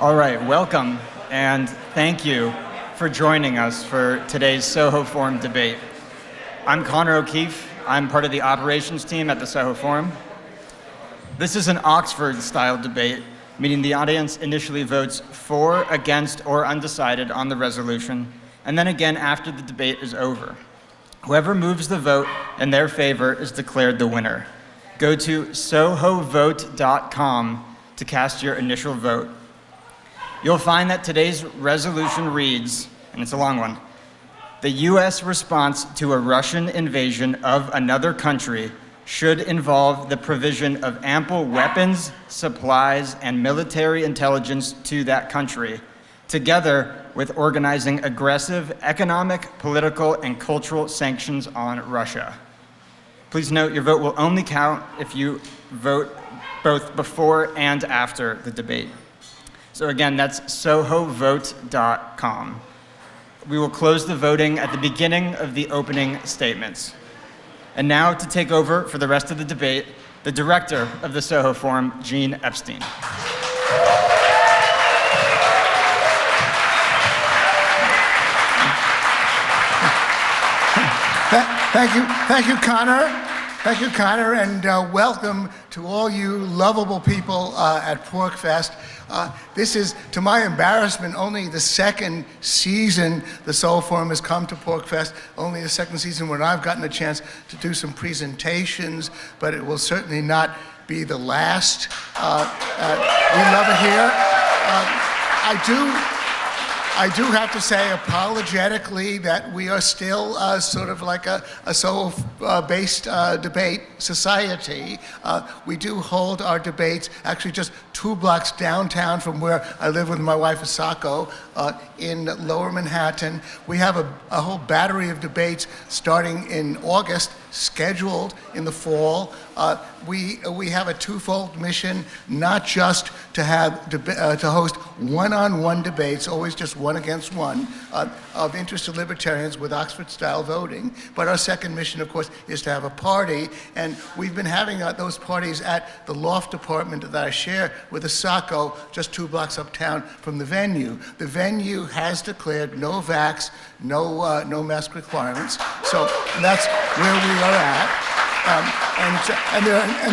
All right, welcome, and thank you for joining us for today's SoHo Forum debate. I'm Connor O'Keefe. I'm part of the operations team at the SoHo Forum. This is an Oxford-style debate, meaning the audience initially votes for, against, or undecided on the resolution, and then again after the debate is over. Whoever moves the vote in their favor is declared the winner. Go to sohovote.com to cast your initial vote. You'll find that today's resolution reads, and it's a long one, the U.S. response to a Russian invasion of another country should involve the provision of ample weapons, supplies, and military intelligence to that country, together with organizing aggressive economic, political, and cultural sanctions on Russia. Please note your vote will only count if you vote both before and after the debate. So again, that's sohovote.com. We will close the voting at the beginning of the opening statements. And now to take over for the rest of the debate, the director of the SoHo Forum, Jean Epstein. Thank you, Connor. Thank you, Connor, and welcome to all you lovable people at PorcFest. This is, to my embarrassment, only the second season the SoHo Forum has come to PorcFest, only the second season when I've gotten a chance to do some presentations, but it will certainly not be the last. We love it here. I do have to say apologetically that we are still sort of like a SoHo-based debate society. We do hold our debates actually just 2 blocks downtown from where I live with my wife, Asako, in Lower Manhattan. We have a whole battery of debates starting in August, scheduled in the fall. We have a twofold mission, not just to have to host one-on-one debates, always just one against one, of interest to libertarians with Oxford-style voting. But our second mission, of course, is to have a party, and we've been having those parties at the loft apartment that I share with Asako, just 2 blocks uptown from the venue. The venue has declared no vax, no mask requirements, so that's where we are at. And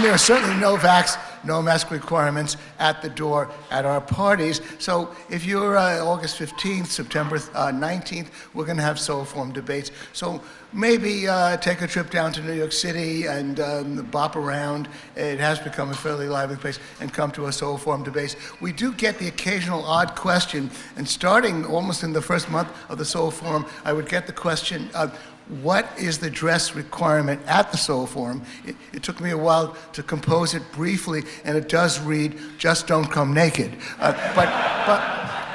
there are certainly no vax, no mask requirements at the door at our parties. So if you're August 15th, September 19th, we're going to have SoHo Forum debates. So maybe take a trip down to New York City and bop around. It has become a fairly lively place, and come to a SoHo Forum debates. We do get the occasional odd question, and starting almost in the first month of the SoHo Forum, I would get the question, what is the dress requirement at the SoHo Forum? It took me a while to compose it briefly, and it does read, just don't come naked. But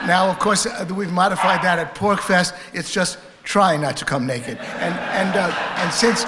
now, of course, we've modified that at PorcFest. It's just try not to come naked. And since,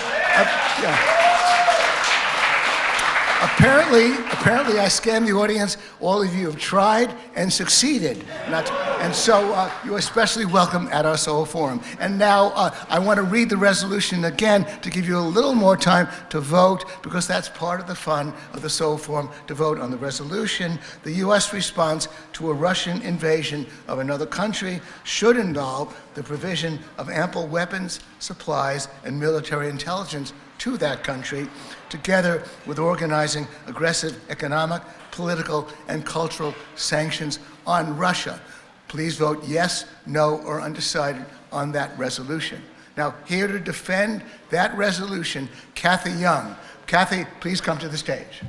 apparently I scanned the audience. All of you have tried and succeeded. And so you're especially welcome at our SoHo Forum. And now I want to read the resolution again to give you a little more time to vote, because that's part of the fun of the SoHo Forum, to vote on the resolution. The U.S. response to a Russian invasion of another country should involve the provision of ample weapons, supplies, and military intelligence to that country, together with organizing aggressive economic, political, and cultural sanctions on Russia. Please vote yes, no, or undecided on that resolution. Now, here to defend that resolution, Cathy Young. Cathy, please come to the stage.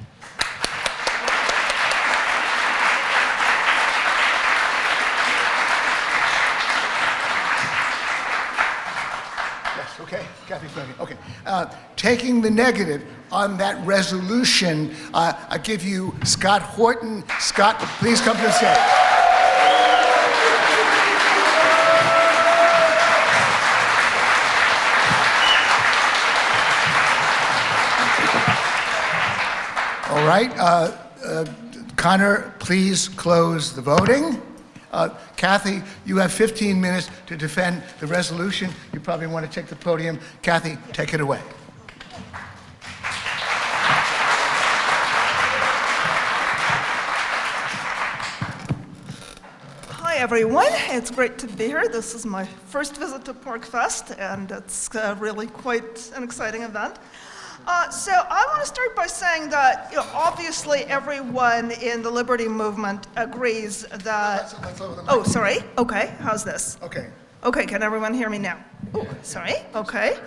Okay, Cathy, okay. Taking the negative on that resolution, I give you Scott Horton. Scott, please come to the stage. All right, Connor, please close the voting. Cathy, you have 15 minutes to defend the resolution. You probably want to take the podium. Cathy, take it away. everyone. It's great to be here. This is my first visit to PorcFest, and it's really quite an exciting event. So I want to start by saying that, obviously everyone in the liberty movement agrees that... Let's lower the mic. Oh, sorry. Okay, how's this? Okay. Okay, can everyone hear me now? Oh, sorry. Okay.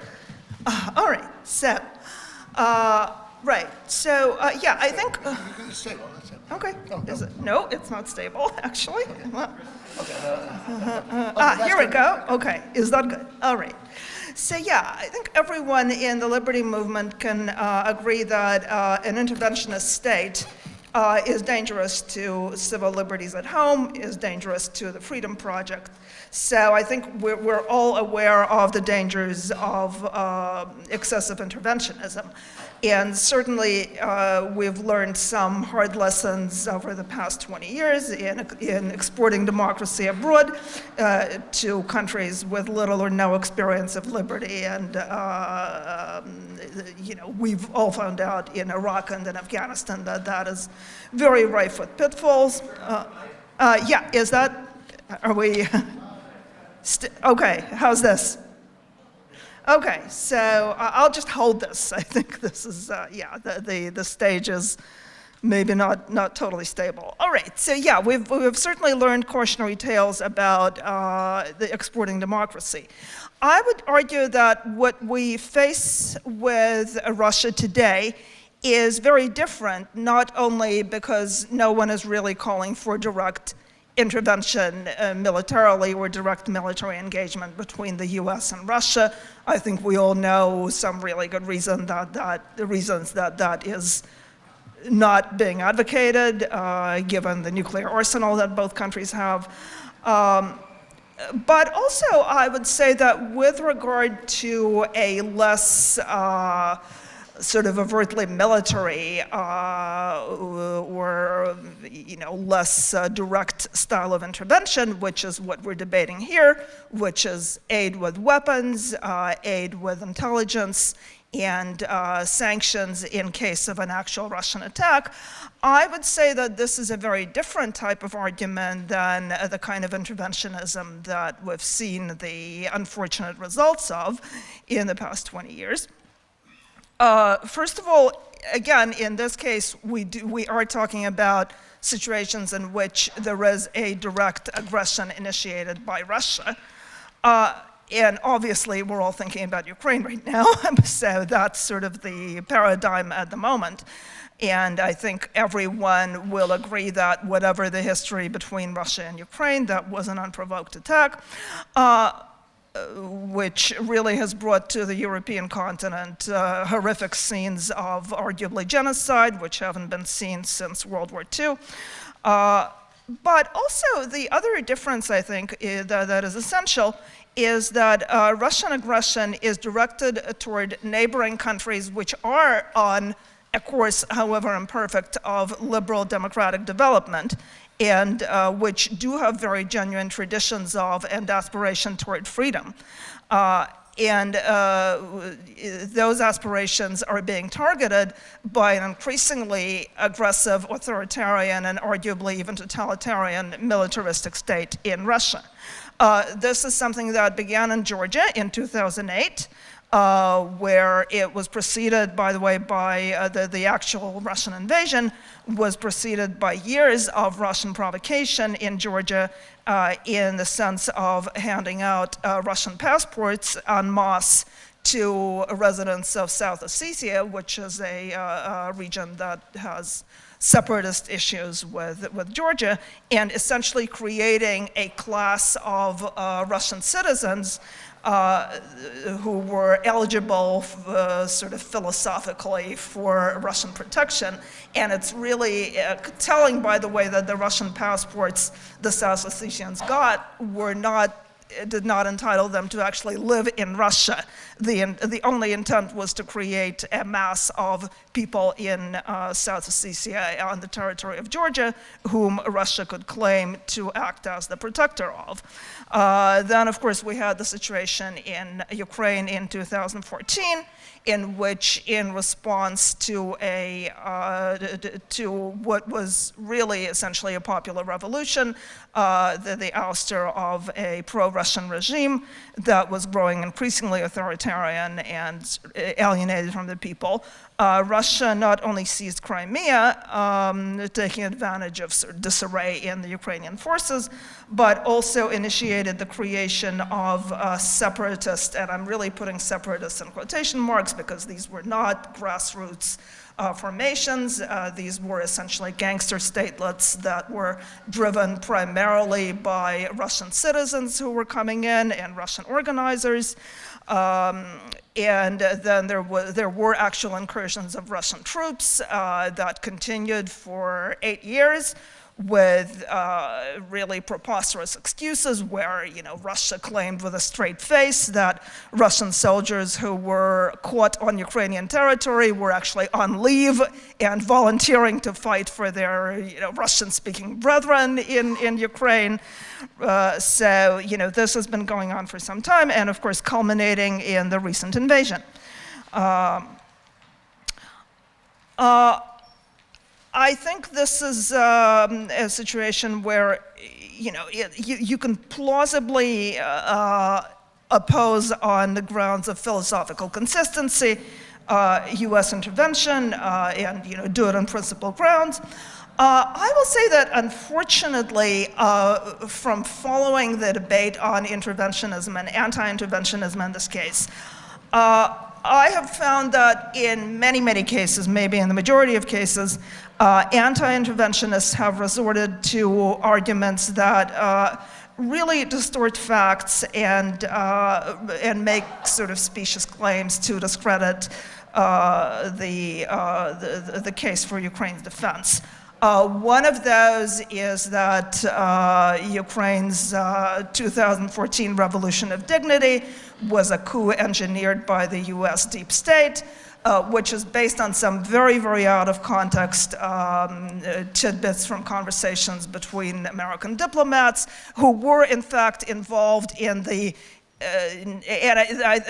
All right. So, right. So, yeah, I think... It's stable, that's it. Okay. Oh, no. Is it? No, it's not stable, actually. Well, Okay. here we go. Okay. Is that good? All right. So, yeah, I think everyone in the liberty movement can agree that an interventionist state is dangerous to civil liberties at home, is dangerous to the Freedom Project. So I think we're all aware of the dangers of excessive interventionism. And certainly we've learned some hard lessons over the past 20 years in exporting democracy abroad to countries with little or no experience of liberty. And we've all found out in Iraq and in Afghanistan that that is very rife with pitfalls. Yeah, is that, are we, okay, how's this? Okay, so I'll just hold this. I think this is, yeah, the stage is maybe not totally stable. All right, so yeah, we've certainly learned cautionary tales about the exporting democracy. I would argue that what we face with Russia today is very different, not only because no one is really calling for direct intervention militarily or direct military engagement between the U.S. and Russia. I think we all know some really good reasons that is not being advocated, given the nuclear arsenal that both countries have. But also, I would say that with regard to a less sort of overtly military or less direct style of intervention, which is what we're debating here, which is aid with weapons, aid with intelligence, and sanctions in case of an actual Russian attack. I would say that this is a very different type of argument than the kind of interventionism that we've seen the unfortunate results of in the past 20 years. First of all, again, in this case, we are talking about situations in which there is a direct aggression initiated by Russia. And obviously, we're all thinking about Ukraine right now, so that's sort of the paradigm at the moment. And I think everyone will agree that whatever the history between Russia and Ukraine, that was an unprovoked attack. Which really has brought to the European continent horrific scenes of arguably genocide, which haven't been seen since World War II. But also the other difference, I think, that is essential is that Russian aggression is directed toward neighboring countries which are on a course, however imperfect, of liberal democratic development, and which do have very genuine traditions of and aspiration toward freedom. And those aspirations are being targeted by an increasingly aggressive, authoritarian, and arguably even totalitarian militaristic state in Russia. This is something that began in Georgia in 2008, where it was preceded, by the way, by the actual Russian invasion, was preceded by years of Russian provocation in Georgia in the sense of handing out Russian passports en masse to residents of South Ossetia, which is a region that has separatist issues with Georgia, and essentially creating a class of Russian citizens who were eligible sort of philosophically for Russian protection. And it's really telling, by the way, that the Russian passports the South Ossetians got were not did not entitle them to actually live in Russia. The only intent was to create a mass of people in South Ossetia on the territory of Georgia, whom Russia could claim to act as the protector of. Then, of course, we had the situation in Ukraine in 2014, in which, in response to to what was really essentially a popular revolution, the ouster of a pro-Russian regime that was growing increasingly authoritarian and alienated from the people, Russia not only seized Crimea, taking advantage of sort of disarray in the Ukrainian forces, but also initiated the creation of separatist, and I'm really putting separatists in quotation marks because these were not grassroots formations. These were essentially gangster statelets that were driven primarily by Russian citizens who were coming in and Russian organizers. And then there were actual incursions of Russian troops that continued for 8 years with really preposterous excuses where, Russia claimed with a straight face that Russian soldiers who were caught on Ukrainian territory were actually on leave and volunteering to fight for their, Russian-speaking brethren in Ukraine. So, this has been going on for some time, and of course culminating in the recent invasion. I think this is a situation where, you can plausibly oppose on the grounds of philosophical consistency, U.S. intervention, and do it on principle grounds. I will say that, unfortunately, from following the debate on interventionism and anti-interventionism in this case, I have found that in many, many cases, maybe in the majority of cases, anti-interventionists have resorted to arguments that really distort facts and make sort of specious claims to discredit the case for Ukraine's defense. One of those is that Ukraine's 2014 Revolution of Dignity was a coup engineered by the U.S. deep state, which is based on some very, very out of context tidbits from conversations between American diplomats who were in fact involved in the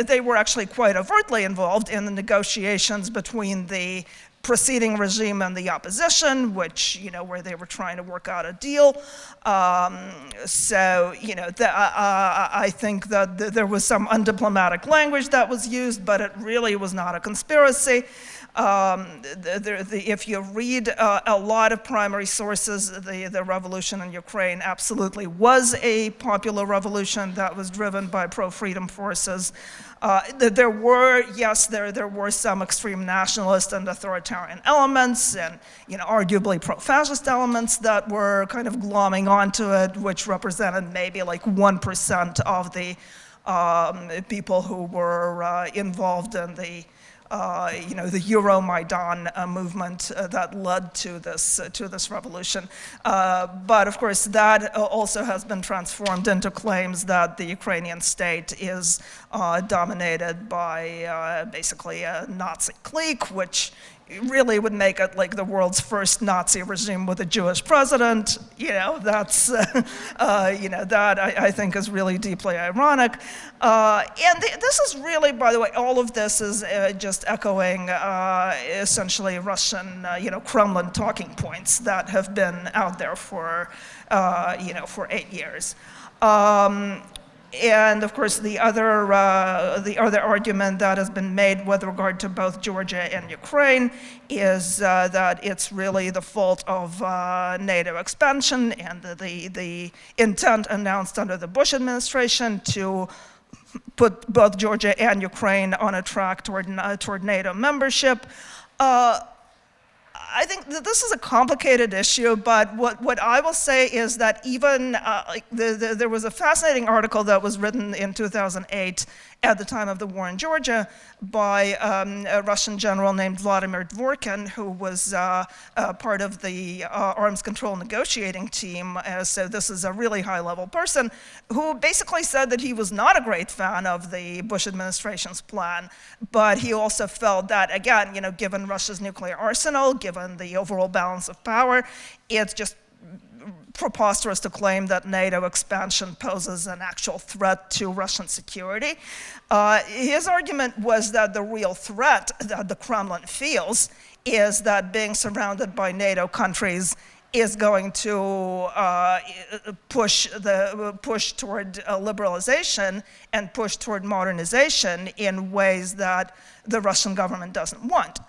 they were actually quite overtly involved in the negotiations between the preceding regime and the opposition, which, where they were trying to work out a deal. So, I think that there was some undiplomatic language that was used, but it really was not a conspiracy. If you read a lot of primary sources, the revolution in Ukraine absolutely was a popular revolution that was driven by pro-freedom forces. There were some extreme nationalist and authoritarian elements and, arguably pro-fascist elements that were kind of glomming onto it, which represented maybe like 1% of the people who were involved in the Euromaidan movement that led to this revolution. But of course, that also has been transformed into claims that the Ukrainian state is dominated by basically a Nazi clique, which really would make it like the world's first Nazi regime with a Jewish president. That's, that I think is really deeply ironic. This is really, by the way, all of this is just echoing essentially Russian, Kremlin talking points that have been out there for 8 years. And of course, the other argument that has been made with regard to both Georgia and Ukraine is that it's really the fault of NATO expansion and the intent announced under the Bush administration to put both Georgia and Ukraine on a track toward NATO membership. I think that this is a complicated issue, but what I will say is that even there was a fascinating article that was written in 2008 at the time of the war in Georgia by a Russian general named Vladimir Dvorkin, who was part of the arms control negotiating team. So this is a really high-level person who basically said that he was not a great fan of the Bush administration's plan, but he also felt that, again, given Russia's nuclear arsenal, given the overall balance of power, it's just preposterous to claim that NATO expansion poses an actual threat to Russian security. His argument was that the real threat that the Kremlin feels is that being surrounded by NATO countries is going to push toward liberalization and push toward modernization in ways that the Russian government doesn't want.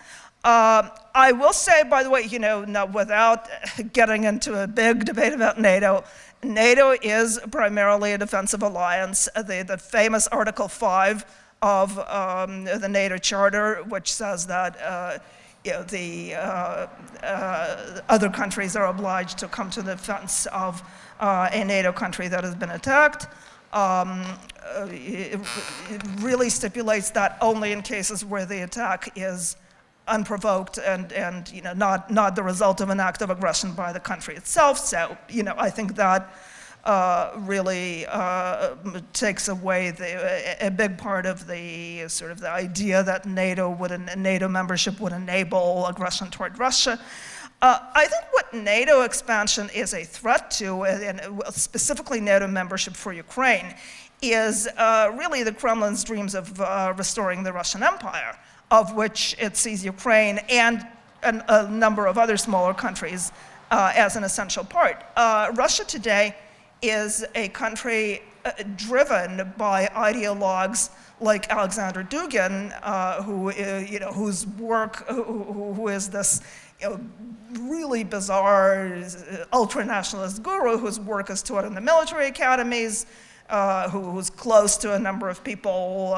I will say, by the way, now without getting into a big debate about NATO, NATO is primarily a defensive alliance. The famous Article 5 of the NATO Charter, which says that the other countries are obliged to come to the defense of a NATO country that has been attacked. It really stipulates that only in cases where the attack is unprovoked and not the result of an act of aggression by the country itself. So I think that really takes away a big part of the sort of the idea that NATO membership would enable aggression toward Russia. I think what NATO expansion is a threat to, and specifically NATO membership for Ukraine, is really the Kremlin's dreams of restoring the Russian Empire, of which it sees Ukraine and a number of other smaller countries as an essential part. Russia today is a country driven by ideologues like Alexander Dugin, who is this really bizarre ultra-nationalist guru whose work is taught in the military academies, who's close to a number of people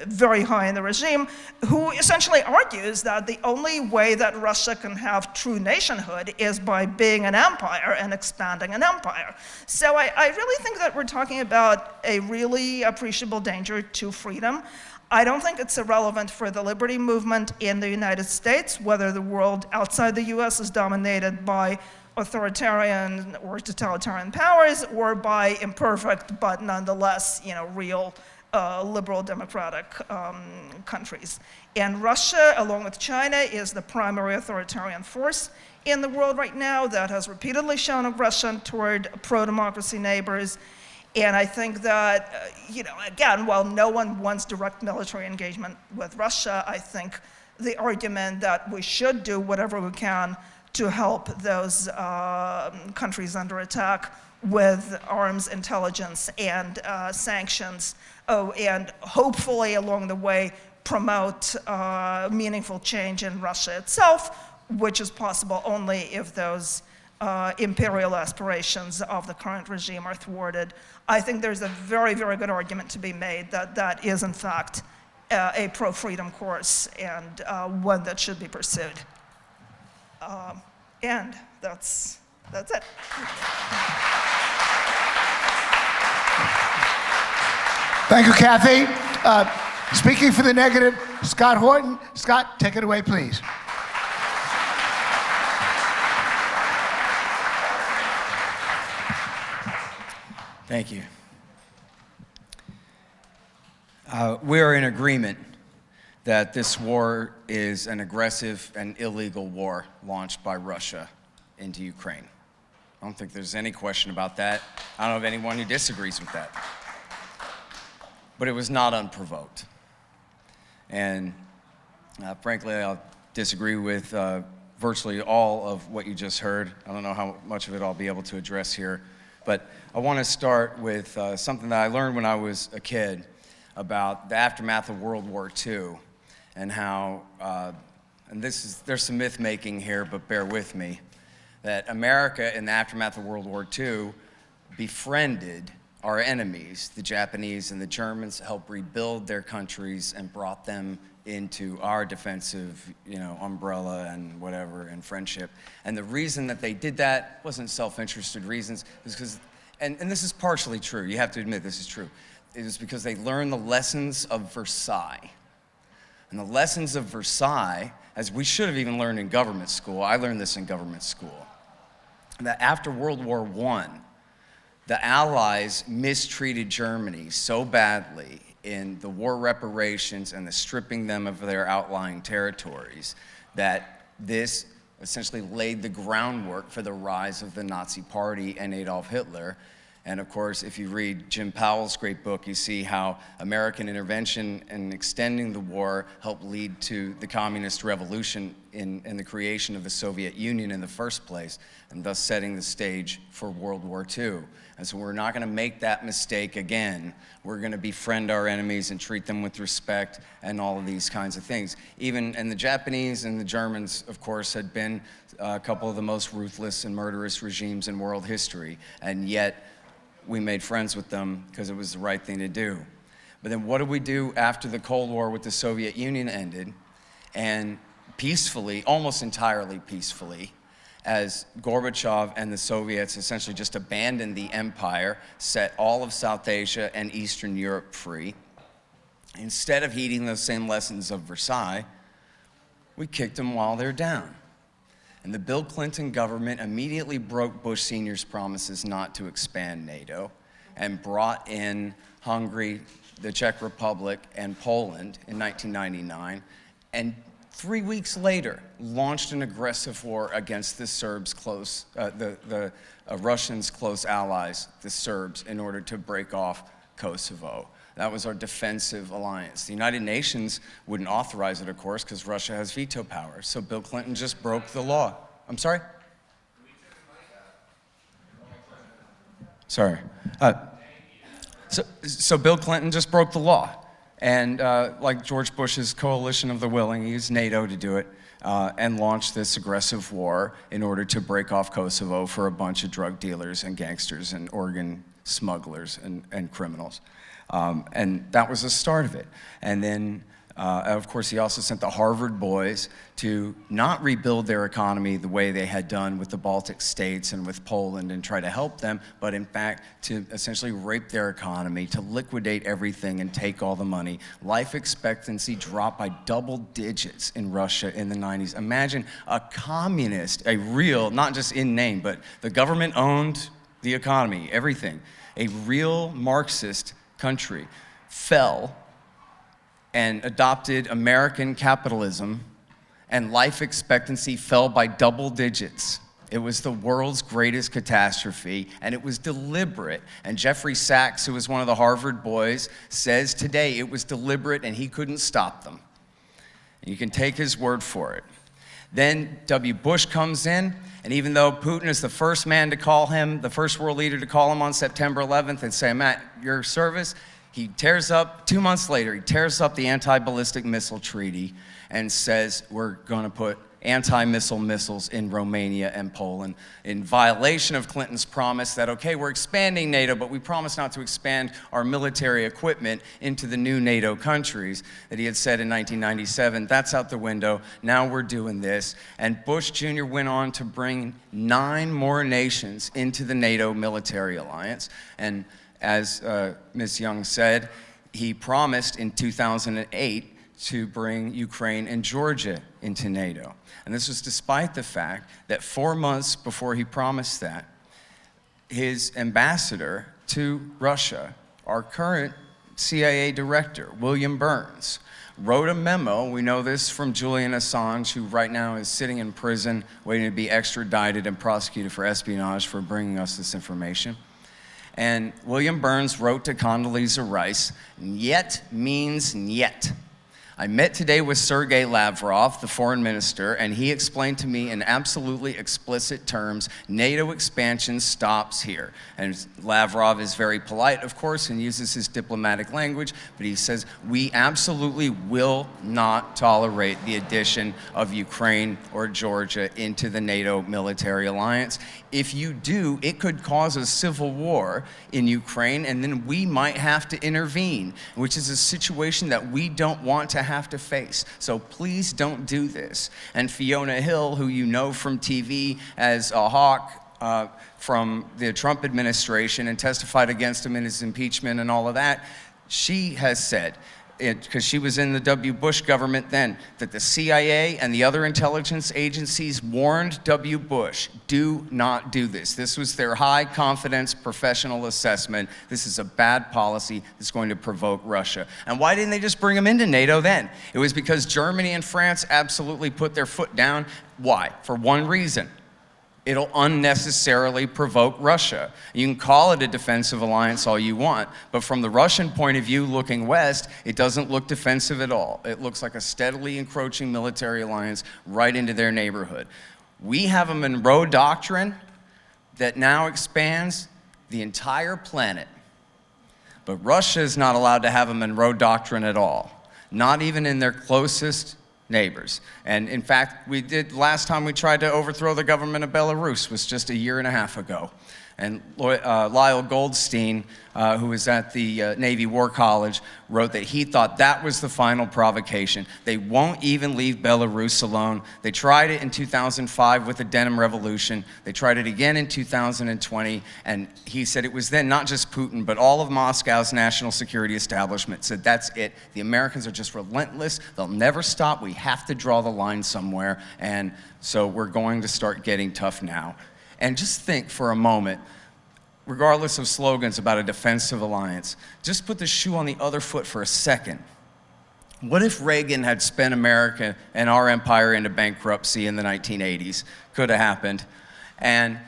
very high in the regime, who essentially argues that the only way that Russia can have true nationhood is by being an empire and expanding an empire. So I really think that we're talking about a really appreciable danger to freedom. I don't think it's irrelevant for the liberty movement in the United States, whether the world outside the US is dominated by authoritarian or totalitarian powers, or by imperfect but nonetheless, real liberal democratic countries. And Russia, along with China, is the primary authoritarian force in the world right now that has repeatedly shown aggression toward pro-democracy neighbors. And I think that, again, while no one wants direct military engagement with Russia, I think the argument that we should do whatever we can to help those countries under attack with arms, intelligence, and sanctions, and hopefully along the way promote meaningful change in Russia itself, which is possible only if those imperial aspirations of the current regime are thwarted. I think there's a very, very good argument to be made that that is, in fact, a pro-freedom course and one that should be pursued. And that's it. Thank you, Cathy. Speaking for the negative, Scott Horton. Scott, take it away, please. Thank you. We are in agreement that this war is an aggressive and illegal war launched by Russia into Ukraine. I don't think there's any question about that. I don't know of anyone who disagrees with that. But it was not unprovoked. And frankly, I'll disagree with virtually all of what you just heard. I don't know how much of it I'll be able to address here. But I want to start with something that I learned when I was a kid about the aftermath of World War II and how, and there's some myth making here, but bear with me, that America in the aftermath of World War II befriended our enemies, the Japanese and the Germans, helped rebuild their countries and brought them into our defensive, umbrella and whatever, and friendship. And the reason that they did that wasn't self-interested reasons. It was because, and this is partially true, you have to admit this is true. It was because they learned the lessons of Versailles. And the lessons of Versailles, as we should have even learned in government school, I learned this in government school, that after World War I, the Allies mistreated Germany so badly in the war reparations and the stripping them of their outlying territories that this essentially laid the groundwork for the rise of the Nazi Party and Adolf Hitler. And of course, if you read Jim Powell's great book, you see how American intervention and extending the war helped lead to the communist revolution in the creation of the Soviet Union in the first place, and thus setting the stage for World War II. And so we're not going to make that mistake again. We're going to befriend our enemies and treat them with respect and all of these kinds of things. And the Japanese and the Germans, of course, had been a couple of the most ruthless and murderous regimes in world history, and yet we made friends with them because it was the right thing to do. But then what did we do after the Cold War with the Soviet Union ended? And peacefully, almost entirely peacefully, as Gorbachev and the Soviets essentially just abandoned the empire, set all of South Asia and Eastern Europe free, instead of heeding those same lessons of Versailles, we kicked them while they're down. And the Bill Clinton government immediately broke Bush Sr.'s promises not to expand NATO and brought in Hungary, the Czech Republic, and Poland in 1999, and 3 weeks later launched an aggressive war against the Serbs' the Russians' close allies, the Serbs, in order to break off Kosovo. That was our defensive alliance. The United Nations wouldn't authorize it, of course, because Russia has veto power. So Bill Clinton just broke the law. I'm sorry? Sorry. So Bill Clinton just broke the law. And like George Bush's coalition of the willing, he used NATO to do it, and launched this aggressive war in order to break off Kosovo for a bunch of drug dealers and gangsters and organ smugglers and criminals. And that was the start of it. And then, of course, he also sent the Harvard boys to not rebuild their economy the way they had done with the Baltic states and with Poland and try to help them, but in fact, to essentially rape their economy, to liquidate everything and take all the money. Life expectancy dropped by double digits in Russia in the 90s. Imagine a communist, a real, not just in name, but the government owned the economy, everything. A real Marxist country fell and adopted American capitalism, and life expectancy fell by double digits. It was the world's greatest catastrophe, and it was deliberate. And Jeffrey Sachs, who was one of the Harvard boys, says today it was deliberate and he couldn't stop them. And you can take his word for it. Then W. Bush comes in, and even though Putin is the first man to call him, the first world leader to call him on September 11th and say, I'm at your service, he tears up, 2 months later, he tears up the anti-ballistic missile treaty and says, we're going to put anti-missile missiles in Romania and Poland in violation of Clinton's promise that, okay, we're expanding NATO, but we promise not to expand our military equipment into the new NATO countries that he had said in 1997. That's out the window. Now we're doing this. And Bush Jr. went on to bring 9 more nations into the NATO military alliance. And as Ms. Young said, he promised in 2008 to bring Ukraine and Georgia into NATO. And this was despite the fact that 4 months before he promised that, his ambassador to Russia, our current CIA director, William Burns, wrote a memo. We know this from Julian Assange, who right now is sitting in prison waiting to be extradited and prosecuted for espionage for bringing us this information. And William Burns wrote to Condoleezza Rice, "Nyet means nyet." I met today with Sergei Lavrov, the foreign minister, and he explained to me in absolutely explicit terms, NATO expansion stops here. And Lavrov is very polite, of course, and uses his diplomatic language, but he says, we absolutely will not tolerate the addition of Ukraine or Georgia into the NATO military alliance. If you do, it could cause a civil war in Ukraine, and then we might have to intervene, which is a situation that we don't want to have to face. So please don't do this. And Fiona Hill, who you know from TV as a hawk from the Trump administration and testified against him in his impeachment and all of that, she has said, because she was in the W. Bush government then, that the CIA and the other intelligence agencies warned W. Bush, do not do this. This was their high confidence professional assessment. This is a bad policy that's going to provoke Russia. And why didn't they just bring them into NATO then? It was because Germany and France absolutely put their foot down. Why? For one reason. It'll unnecessarily provoke Russia. You can call it a defensive alliance all you want, but from the Russian point of view, looking west, it doesn't look defensive at all. It looks like a steadily encroaching military alliance right into their neighborhood. We have a Monroe Doctrine that now expands the entire planet, but Russia is not allowed to have a Monroe Doctrine at all, not even in their closest neighbors. And in fact, last time we tried to overthrow the government of Belarus was just a year and a half ago. And Lyle Goldstein, who was at the Navy War College, wrote that he thought that was the final provocation. They won't even leave Belarus alone. They tried it in 2005 with the Denim Revolution. They tried it again in 2020. And he said it was then not just Putin, but all of Moscow's national security establishment said, that's it. The Americans are just relentless. They'll never stop. We have to draw the line somewhere. And so we're going to start getting tough now. And just think for a moment, regardless of slogans about a defensive alliance, just put the shoe on the other foot for a second. What if Reagan had spent America and our empire into bankruptcy in the 1980s? Could have happened. And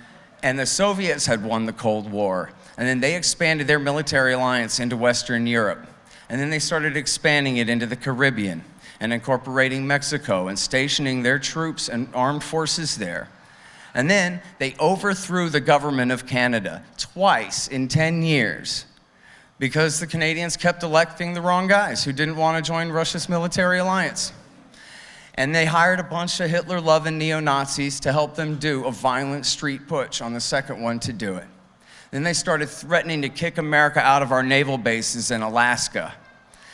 the Soviets had won the Cold War. And then they expanded their military alliance into Western Europe. And then they started expanding it into the Caribbean and incorporating Mexico and stationing their troops and armed forces there. And then they overthrew the government of Canada twice in 10 years because the Canadians kept electing the wrong guys who didn't want to join Russia's military alliance. And they hired a bunch of Hitler-loving neo-Nazis to help them do a violent street putsch on the second one to do it. Then they started threatening to kick America out of our naval bases in Alaska.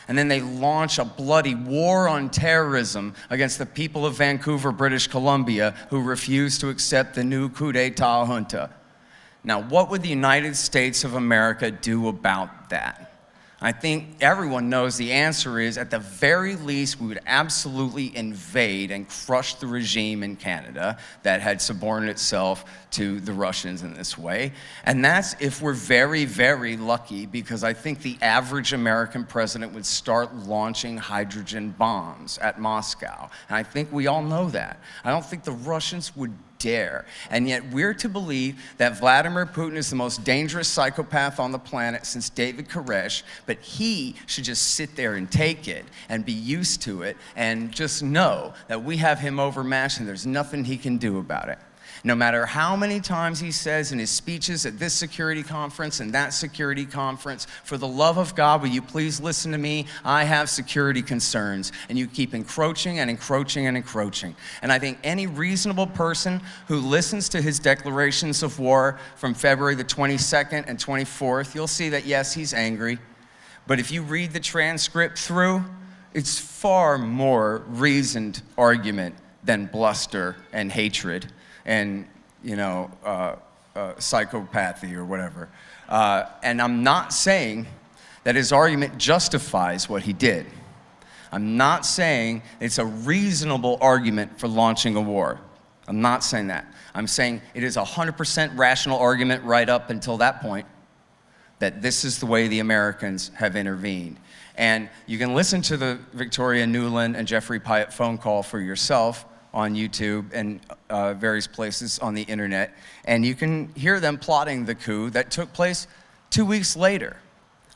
And then they launch a bloody war on terrorism against the people of Vancouver, British Columbia, who refused to accept the new coup d'etat junta. Now, what would the United States of America do about that? I think everyone knows the answer is, at the very least, we would absolutely invade and crush the regime in Canada that had subordinated itself to the Russians in this way. And that's if we're very, very lucky, because I think the average American president would start launching hydrogen bombs at Moscow. And I think we all know that. I don't think the Russians would dare. And yet we're to believe that Vladimir Putin is the most dangerous psychopath on the planet since David Koresh, but he should just sit there and take it and be used to it and just know that we have him overmatched and there's nothing he can do about it. No matter how many times he says in his speeches at this security conference and that security conference, for the love of God, will you please listen to me? I have security concerns. And you keep encroaching and encroaching and encroaching. And I think any reasonable person who listens to his declarations of war from February the 22nd and 24th, you'll see that, yes, he's angry. But if you read the transcript through, it's far more reasoned argument than bluster and hatred and, psychopathy or whatever. And I'm not saying that his argument justifies what he did. I'm not saying it's a reasonable argument for launching a war. I'm not saying that. I'm saying it is a 100% rational argument right up until that point, that this is the way the Americans have intervened. And you can listen to the Victoria Nuland and Jeffrey Pyatt phone call for yourself on YouTube and various places on the internet, and you can hear them plotting the coup that took place 2 weeks later,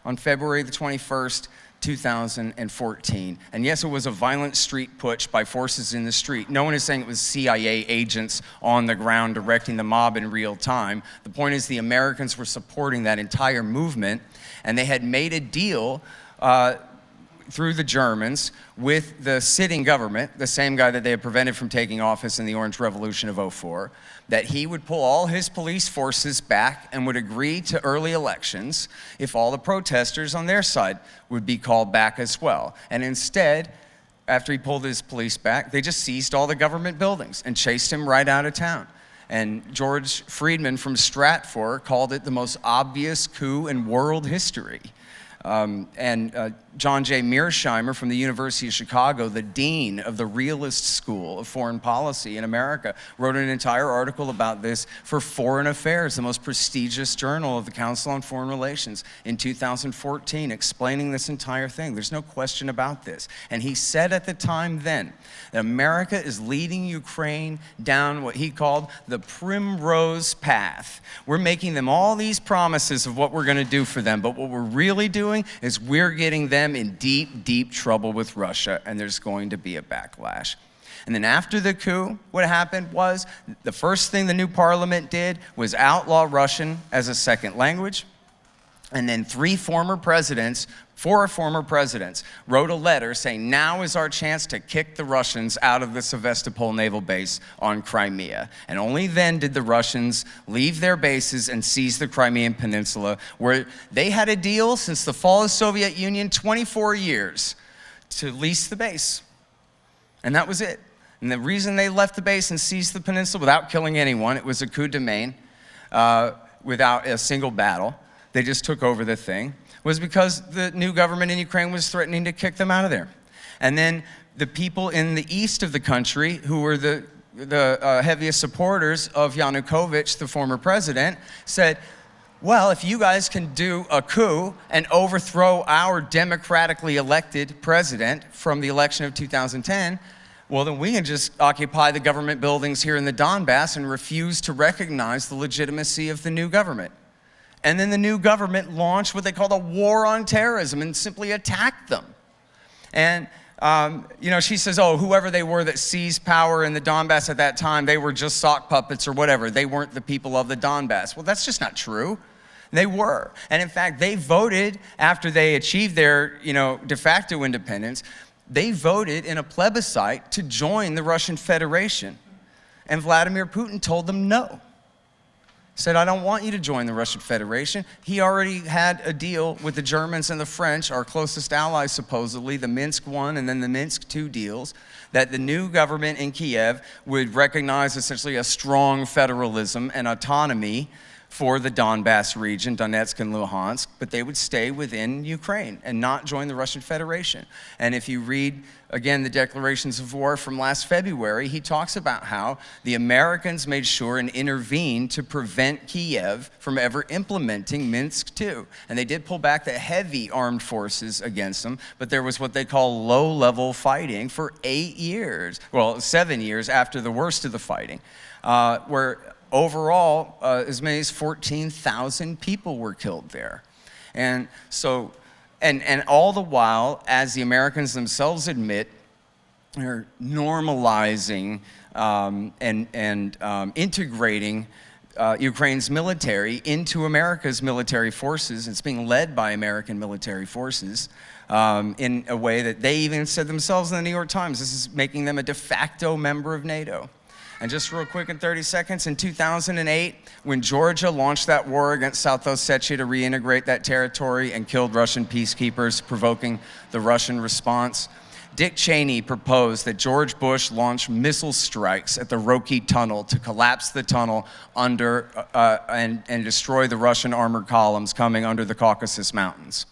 on February the 21st, 2014. And yes, it was a violent street putsch by forces in the street. No one is saying it was CIA agents on the ground directing the mob in real time. The point is the Americans were supporting that entire movement, and they had made a deal through the Germans with the sitting government, the same guy that they had prevented from taking office in the Orange Revolution of '04, that he would pull all his police forces back and would agree to early elections if all the protesters on their side would be called back as well. And instead, after he pulled his police back, they just seized all the government buildings and chased him right out of town. And George Friedman from Stratfor called it the most obvious coup in world history. John J. Mearsheimer from the University of Chicago, the dean of the Realist School of Foreign Policy in America, wrote an entire article about this for Foreign Affairs, the most prestigious journal of the Council on Foreign Relations, in 2014, explaining this entire thing. There's no question about this. And he said at the time then that America is leading Ukraine down what he called the primrose path. We're making them all these promises of what we're going to do for them, but what we're really doing is we're getting them in deep, deep trouble with Russia, and there's going to be a backlash. And then after the coup, what happened was the first thing the new parliament did was outlaw Russian as a second language. And then four former presidents wrote a letter saying, now is our chance to kick the Russians out of the Sevastopol naval base on Crimea. And only then did the Russians leave their bases and seize the Crimean Peninsula, where they had a deal since the fall of the Soviet Union, 24 years, to lease the base. And that was it. And the reason they left the base and seized the peninsula without killing anyone, it was a coup de main, without a single battle. They just took over the thing, was because the new government in Ukraine was threatening to kick them out of there. And then the people in the east of the country, who were the heaviest supporters of Yanukovych, the former president, said, well, if you guys can do a coup and overthrow our democratically elected president from the election of 2010, well, then we can just occupy the government buildings here in the Donbass and refuse to recognize the legitimacy of the new government. And then the new government launched what they called a war on terrorism and simply attacked them. And, she says, oh, whoever they were that seized power in the Donbass at that time, they were just sock puppets or whatever. They weren't the people of the Donbass. Well, that's just not true. They were. And in fact, they voted after they achieved their, de facto independence. They voted in a plebiscite to join the Russian Federation. And Vladimir Putin told them no. Said, I don't want you to join the Russian Federation. He already had a deal with the Germans and the French, our closest allies supposedly, the Minsk I and then the Minsk II deals, that the new government in Kiev would recognize essentially a strong federalism and autonomy for the Donbass region, Donetsk and Luhansk, but they would stay within Ukraine and not join the Russian Federation. And if you read, again, the declarations of war from last February, he talks about how the Americans made sure and intervened to prevent Kiev from ever implementing Minsk II. And they did pull back the heavy armed forces against them, but there was what they call low-level fighting for 7 years after the worst of the fighting, where overall, as many as 14,000 people were killed there. And so, and all the while, as the Americans themselves admit, they're normalizing and integrating Ukraine's military into America's military forces. It's being led by American military forces in a way that they even said themselves in the New York Times, this is making them a de facto member of NATO. And just real quick in 30 seconds, in 2008, when Georgia launched that war against South Ossetia to reintegrate that territory and killed Russian peacekeepers, provoking the Russian response, Dick Cheney proposed that George Bush launch missile strikes at the Roki Tunnel to collapse the tunnel under and destroy the Russian armored columns coming under the Caucasus Mountains,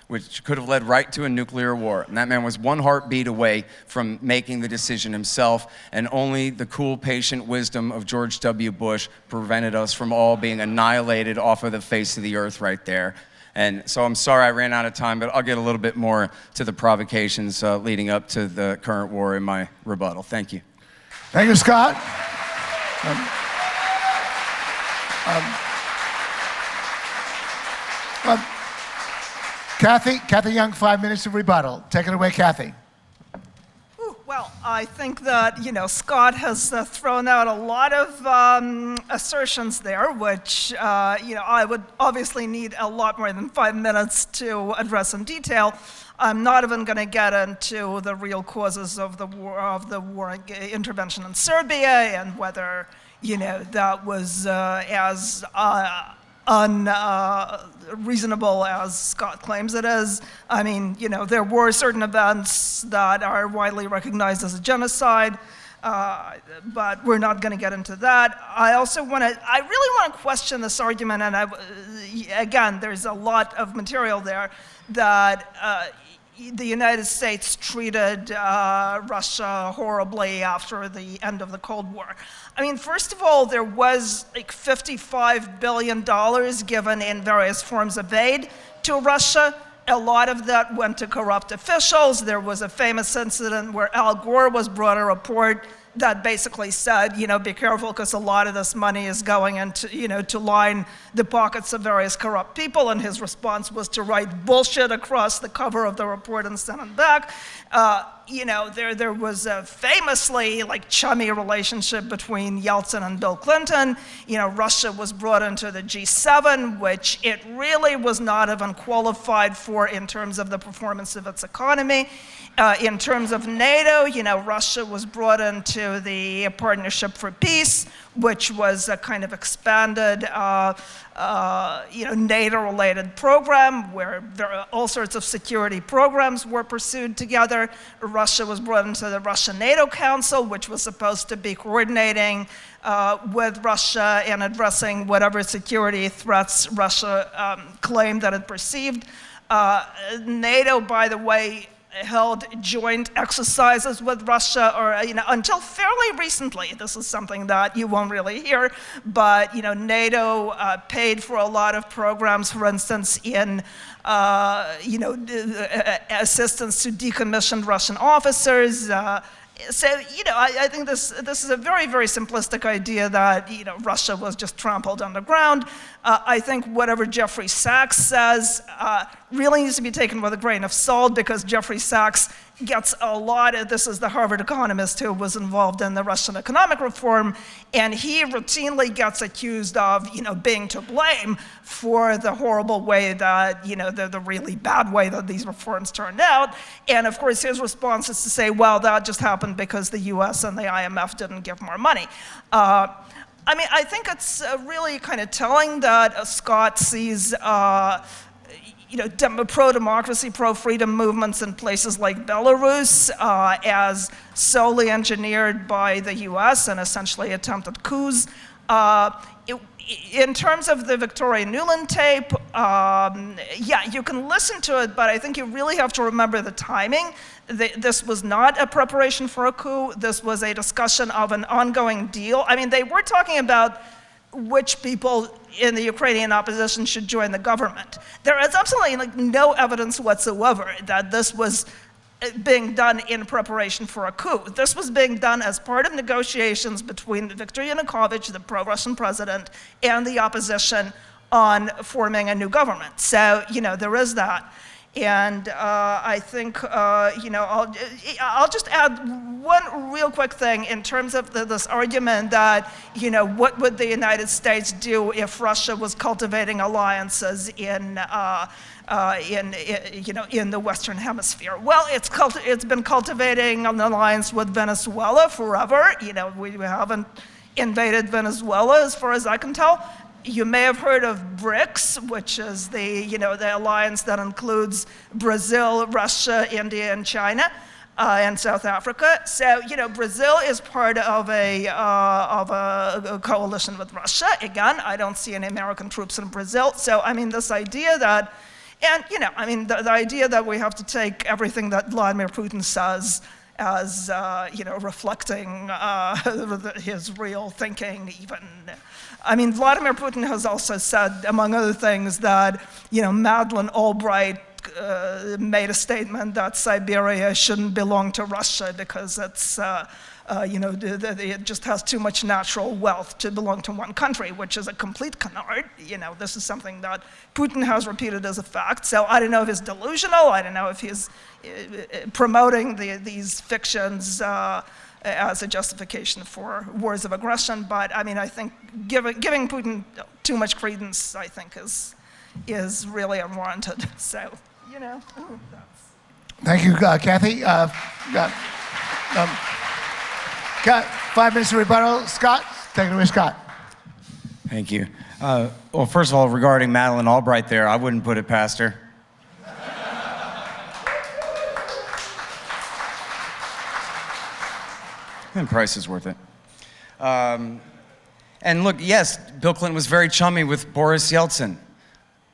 which could have led right to a nuclear war. And that man was one heartbeat away from making the decision himself, and only the cool, patient wisdom of George W. Bush prevented us from all being annihilated off of the face of the earth right there. And so I'm sorry I ran out of time, but I'll get a little bit more to the provocations leading up to the current war in my rebuttal. Thank you. Thank you, Scott. Cathy Young, 5 minutes of rebuttal. Take it away, Cathy. Well, I think that, Scott has thrown out a lot of assertions there, which, I would obviously need a lot more than 5 minutes to address in detail. I'm not even going to get into the real causes of the war intervention in Serbia and whether, that was as unreasonable as Scott claims it is. I mean, there were certain events that are widely recognized as a genocide, but we're not going to get into that. I really want to question this argument, and again, there's a lot of material there that the United States treated Russia horribly after the end of the Cold War. I mean, first of all, there was like $55 billion given in various forms of aid to Russia. A lot of that went to corrupt officials. There was a famous incident where Al Gore was brought a report that basically said, be careful because a lot of this money is going into, to line the pockets of various corrupt people, and his response was to write bullshit across the cover of the report and send it back. There was a famously chummy relationship between Yeltsin and Bill Clinton. Russia was brought into the G7, which it really was not even qualified for in terms of the performance of its economy. In terms of NATO, Russia was brought into the Partnership for Peace, which was a kind of expanded, NATO-related program where all sorts of security programs were pursued together. Russia was brought into the Russia-NATO Council, which was supposed to be coordinating with Russia and addressing whatever security threats Russia claimed that it perceived. NATO, by the way, held joint exercises with Russia, or until fairly recently. This is something that you won't really hear, but NATO paid for a lot of programs, for instance, in assistance to decommissioned Russian officers. So, I think this is a very, very simplistic idea that, Russia was just trampled underground. I think whatever Jeffrey Sachs says really needs to be taken with a grain of salt, because Jeffrey Sachs gets a lot of, this is the Harvard economist who was involved in the Russian economic reform, and he routinely gets accused of, being to blame for the horrible way that, the really bad way that these reforms turned out. And of course, his response is to say, well, that just happened because the US and the IMF didn't give more money. I think it's really kind of telling that Scott sees pro-democracy, pro-freedom movements in places like Belarus as solely engineered by the US and essentially attempted coups. In terms of the Victoria Nuland tape, you can listen to it, but I think you really have to remember the timing. This was not a preparation for a coup. This was a discussion of an ongoing deal. I mean, they were talking about which people in the Ukrainian opposition should join the government. There is absolutely no evidence whatsoever that this was being done in preparation for a coup. This was being done as part of negotiations between Viktor Yanukovych, the pro-Russian president, and the opposition on forming a new government. So, there is that. And I think, I'll just add one real quick thing in terms of this argument that, what would the United States do if Russia was cultivating alliances in the Western Hemisphere? Well, it's been cultivating an alliance with Venezuela forever. We haven't invaded Venezuela, as far as I can tell. You may have heard of BRICS, which is the alliance that includes Brazil, Russia, India, and China, and South Africa. So, Brazil is part of a coalition with Russia. Again, I don't see any American troops in Brazil. So, this idea that, the idea that we have to take everything that Vladimir Putin says as, reflecting his real thinking even. Vladimir Putin has also said, among other things, that, Madeleine Albright made a statement that Siberia shouldn't belong to Russia because it's, it just has too much natural wealth to belong to one country, which is a complete canard. This is something that Putin has repeated as a fact. So I don't know if he's delusional. I don't know if he's promoting these fictions as a justification for wars of aggression. But I think giving Putin too much credence, I think, is really unwarranted. So, that's. Thank you, Cathy. 5 minutes of rebuttal. Scott, take it away, Scott. Thank you. Well, first of all, regarding Madeleine Albright there, I wouldn't put it past her. And price is worth it. And look, yes, Bill Clinton was very chummy with Boris Yeltsin.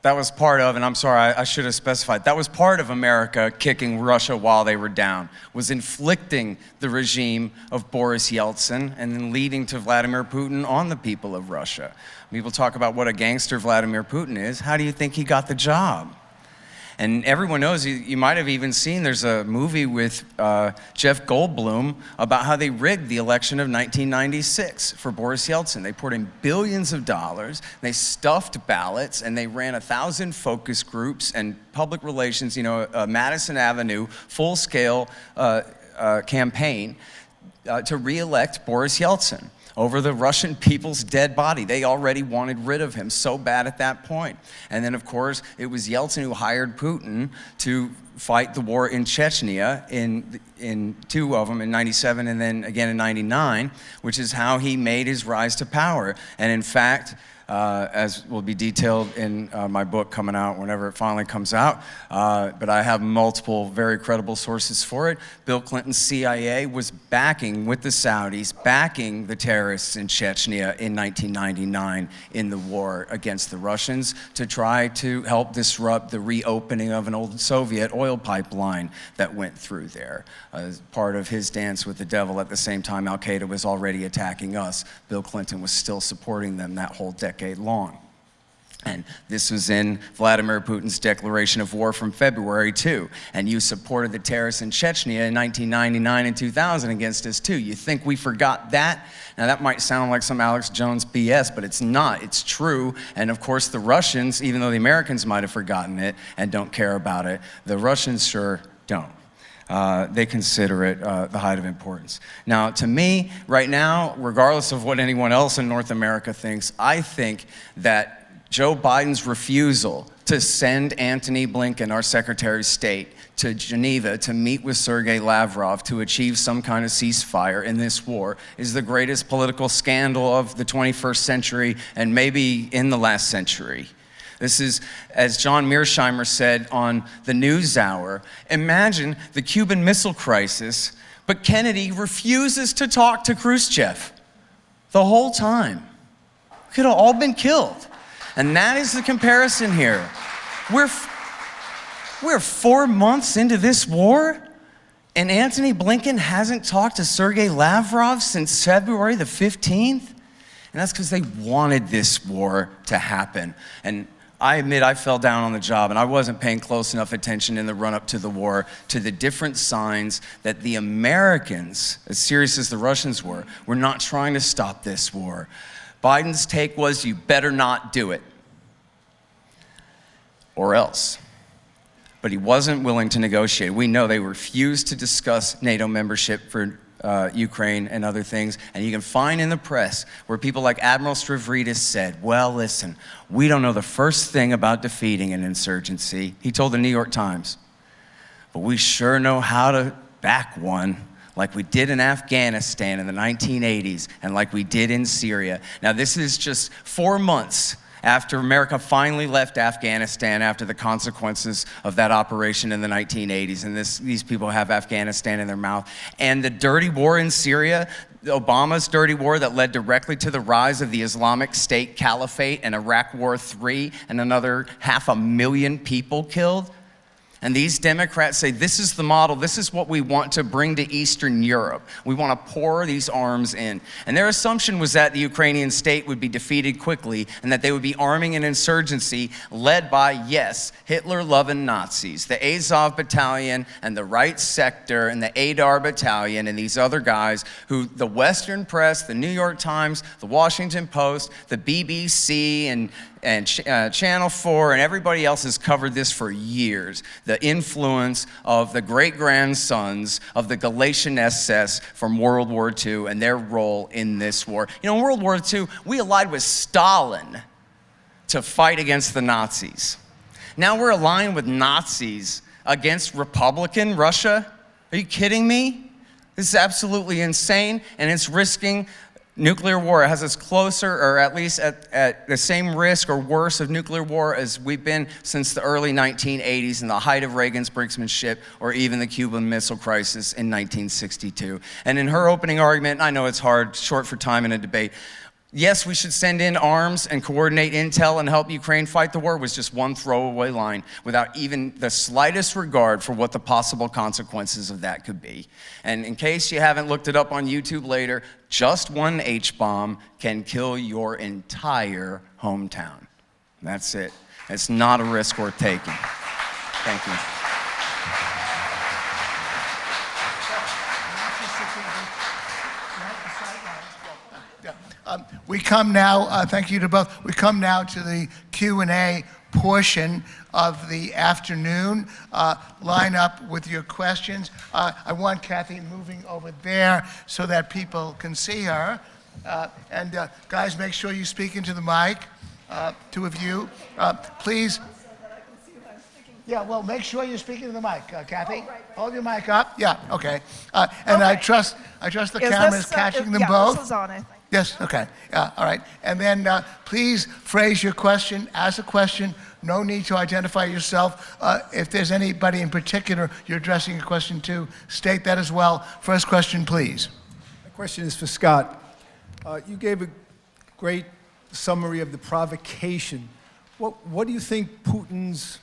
That was part of, and I'm sorry, I should have specified, that was part of America kicking Russia while they were down, was inflicting the regime of Boris Yeltsin and then leading to Vladimir Putin on the people of Russia. People talk about what a gangster Vladimir Putin is. How do you think he got the job? And everyone knows, you might have even seen, there's a movie with Jeff Goldblum about how they rigged the election of 1996 for Boris Yeltsin. They poured in billions of dollars, they stuffed ballots, and they ran 1,000 focus groups and public relations, Madison Avenue, full-scale campaign to re-elect Boris Yeltsin over the Russian people's dead body. They already wanted rid of him so bad at that point. And then, of course, it was Yeltsin who hired Putin to fight the war in Chechnya in two of them, in 97 and then again in 99, which is how he made his rise to power. And in fact, as will be detailed in my book coming out whenever it finally comes out, but I have multiple very credible sources for it. Bill Clinton's CIA was backing, with the Saudis, backing the terrorists in Chechnya in 1999 in the war against the Russians to try to help disrupt the reopening of an old Soviet oil pipeline that went through there. As part of his dance with the devil, at the same time Al-Qaeda was already attacking us, Bill Clinton was still supporting them that whole decade long. And this was in Vladimir Putin's declaration of war from February too. And you supported the terrorists in Chechnya in 1999 and 2000 against us too. You think we forgot that? Now that might sound like some Alex Jones BS, but it's not, it's true. And of course the Russians, even though the Americans might have forgotten it and don't care about it, the Russians sure don't. They consider it the height of importance. Now, to me, right now, regardless of what anyone else in North America thinks, I think that Joe Biden's refusal to send Antony Blinken, our Secretary of State, to Geneva to meet with Sergei Lavrov to achieve some kind of ceasefire in this war is the greatest political scandal of the 21st century and maybe in the last century. This is, as John Mearsheimer said on the NewsHour, imagine the Cuban Missile Crisis, but Kennedy refuses to talk to Khrushchev the whole time. We could have all been killed. And that is the comparison here. We're 4 months into this war, and Antony Blinken hasn't talked to Sergei Lavrov since February the 15th? And that's because they wanted this war to happen. And I admit I fell down on the job, and I wasn't paying close enough attention in the run-up to the war to the different signs that the Americans, as serious as the Russians were not trying to stop this war. Biden's take was, you better not do it, or else. But he wasn't willing to negotiate. We know they refused to discuss NATO membership for Ukraine and other things. And you can find in the press where people like Admiral Stavridis said, well, listen, we don't know the first thing about defeating an insurgency. He told the New York Times. But we sure know how to back one, like we did in Afghanistan in the 1980s and like we did in Syria. Now, this is just 4 months after America finally left Afghanistan after the consequences of that operation in the 1980s. And these people have Afghanistan in their mouth. And the dirty war in Syria, Obama's dirty war that led directly to the rise of the Islamic State Caliphate and Iraq War III and another 500,000 people killed. And these Democrats say, this is the model, this is what we want to bring to Eastern Europe. We want to pour these arms in. And their assumption was that the Ukrainian state would be defeated quickly and that they would be arming an insurgency led by, yes, Hitler-loving Nazis, the Azov Battalion and the Right Sector and the Adar Battalion and these other guys who the Western press, the New York Times, the Washington Post, the BBC and Channel 4 and everybody else has covered this for years. The influence of the great-grandsons of the Galatian SS from World War II and their role in this war. You know, in World War II, we allied with Stalin to fight against the Nazis. Now we're aligned with Nazis against Republican Russia? Are you kidding me? This is absolutely insane, and it's risking nuclear war has us closer, or at least at the same risk or worse of nuclear war as we've been since the early 1980s and the height of Reagan's brinksmanship, or even the Cuban Missile Crisis in 1962. And in her opening argument, I know it's hard, short for time in a debate, yes, we should send in arms and coordinate intel and help Ukraine fight the war, was just one throwaway line without even the slightest regard for what the possible consequences of that could be. And in case you haven't looked it up on YouTube later, just one H-bomb can kill your entire hometown. That's it. It's not a risk worth taking. Thank you. We come now, thank you to both. We come now to the Q&A portion of the afternoon. Line up with your questions. I want Cathy moving over there so that people can see her. Guys, make sure you speak into the mic, two of you. Please. Yeah, well, make sure you're speaking to the mic, Cathy. Hold your mic up. Yeah, okay. And I trust the camera is catching them both. This is on, I think. Yes, okay, all right. And then please phrase your question as a question. No need to identify yourself. If there's anybody in particular you're addressing a question to, state that as well. First question, please. My question is for Scott. You gave a great summary of the provocation. What do you think Putin's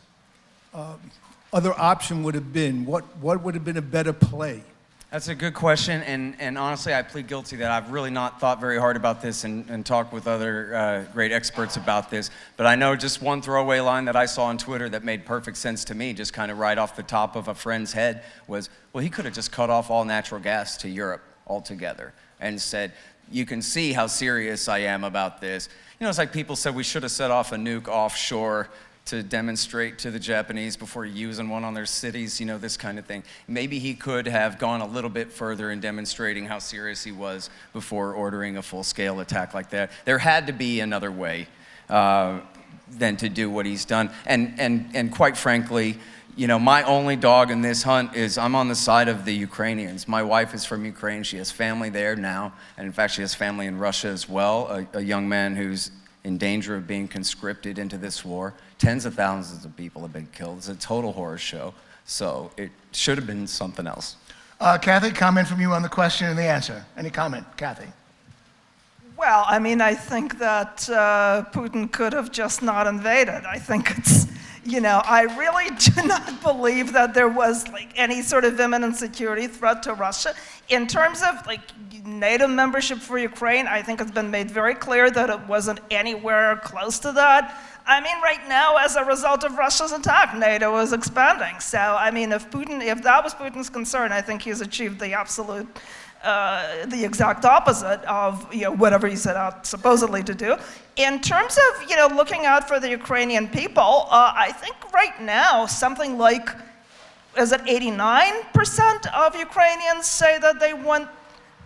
other option would have been? What would have been a better play? That's a good question, and honestly, I plead guilty that I've really not thought very hard about this and talked with other great experts about this. But I know just one throwaway line that I saw on Twitter that made perfect sense to me, just kind of right off the top of a friend's head, was, well, he could have just cut off all natural gas to Europe altogether and said, you can see how serious I am about this. You know, it's like people said we should have set off a nuke offshore to demonstrate to the Japanese before using one on their cities, you know, this kind of thing. Maybe he could have gone a little bit further in demonstrating how serious he was before ordering a full-scale attack like that. There had to be another way than to do what he's done. And quite frankly, you know, my only dog in this hunt is I'm on the side of the Ukrainians. My wife is from Ukraine. She has family there now. And in fact, she has family in Russia as well, a young man who's in danger of being conscripted into this war. Tens of thousands of people have been killed. It's a total horror show. So it should have been something else. Cathy, comment from you on the question and the answer. Any comment, Cathy? Well, I mean, I think that Putin could have just not invaded. I think it's, you know, I really do not believe that there was like any sort of imminent security threat to Russia. In terms of like NATO membership for Ukraine, I think it's been made very clear that it wasn't anywhere close to that. I mean, right now, as a result of Russia's attack, NATO is expanding. So, I mean, if that was Putin's concern, I think he's achieved the absolute, the exact opposite of, you know, whatever he set out supposedly to do. In terms of, you know, looking out for the Ukrainian people, I think right now something like, is it 89% of Ukrainians say that they want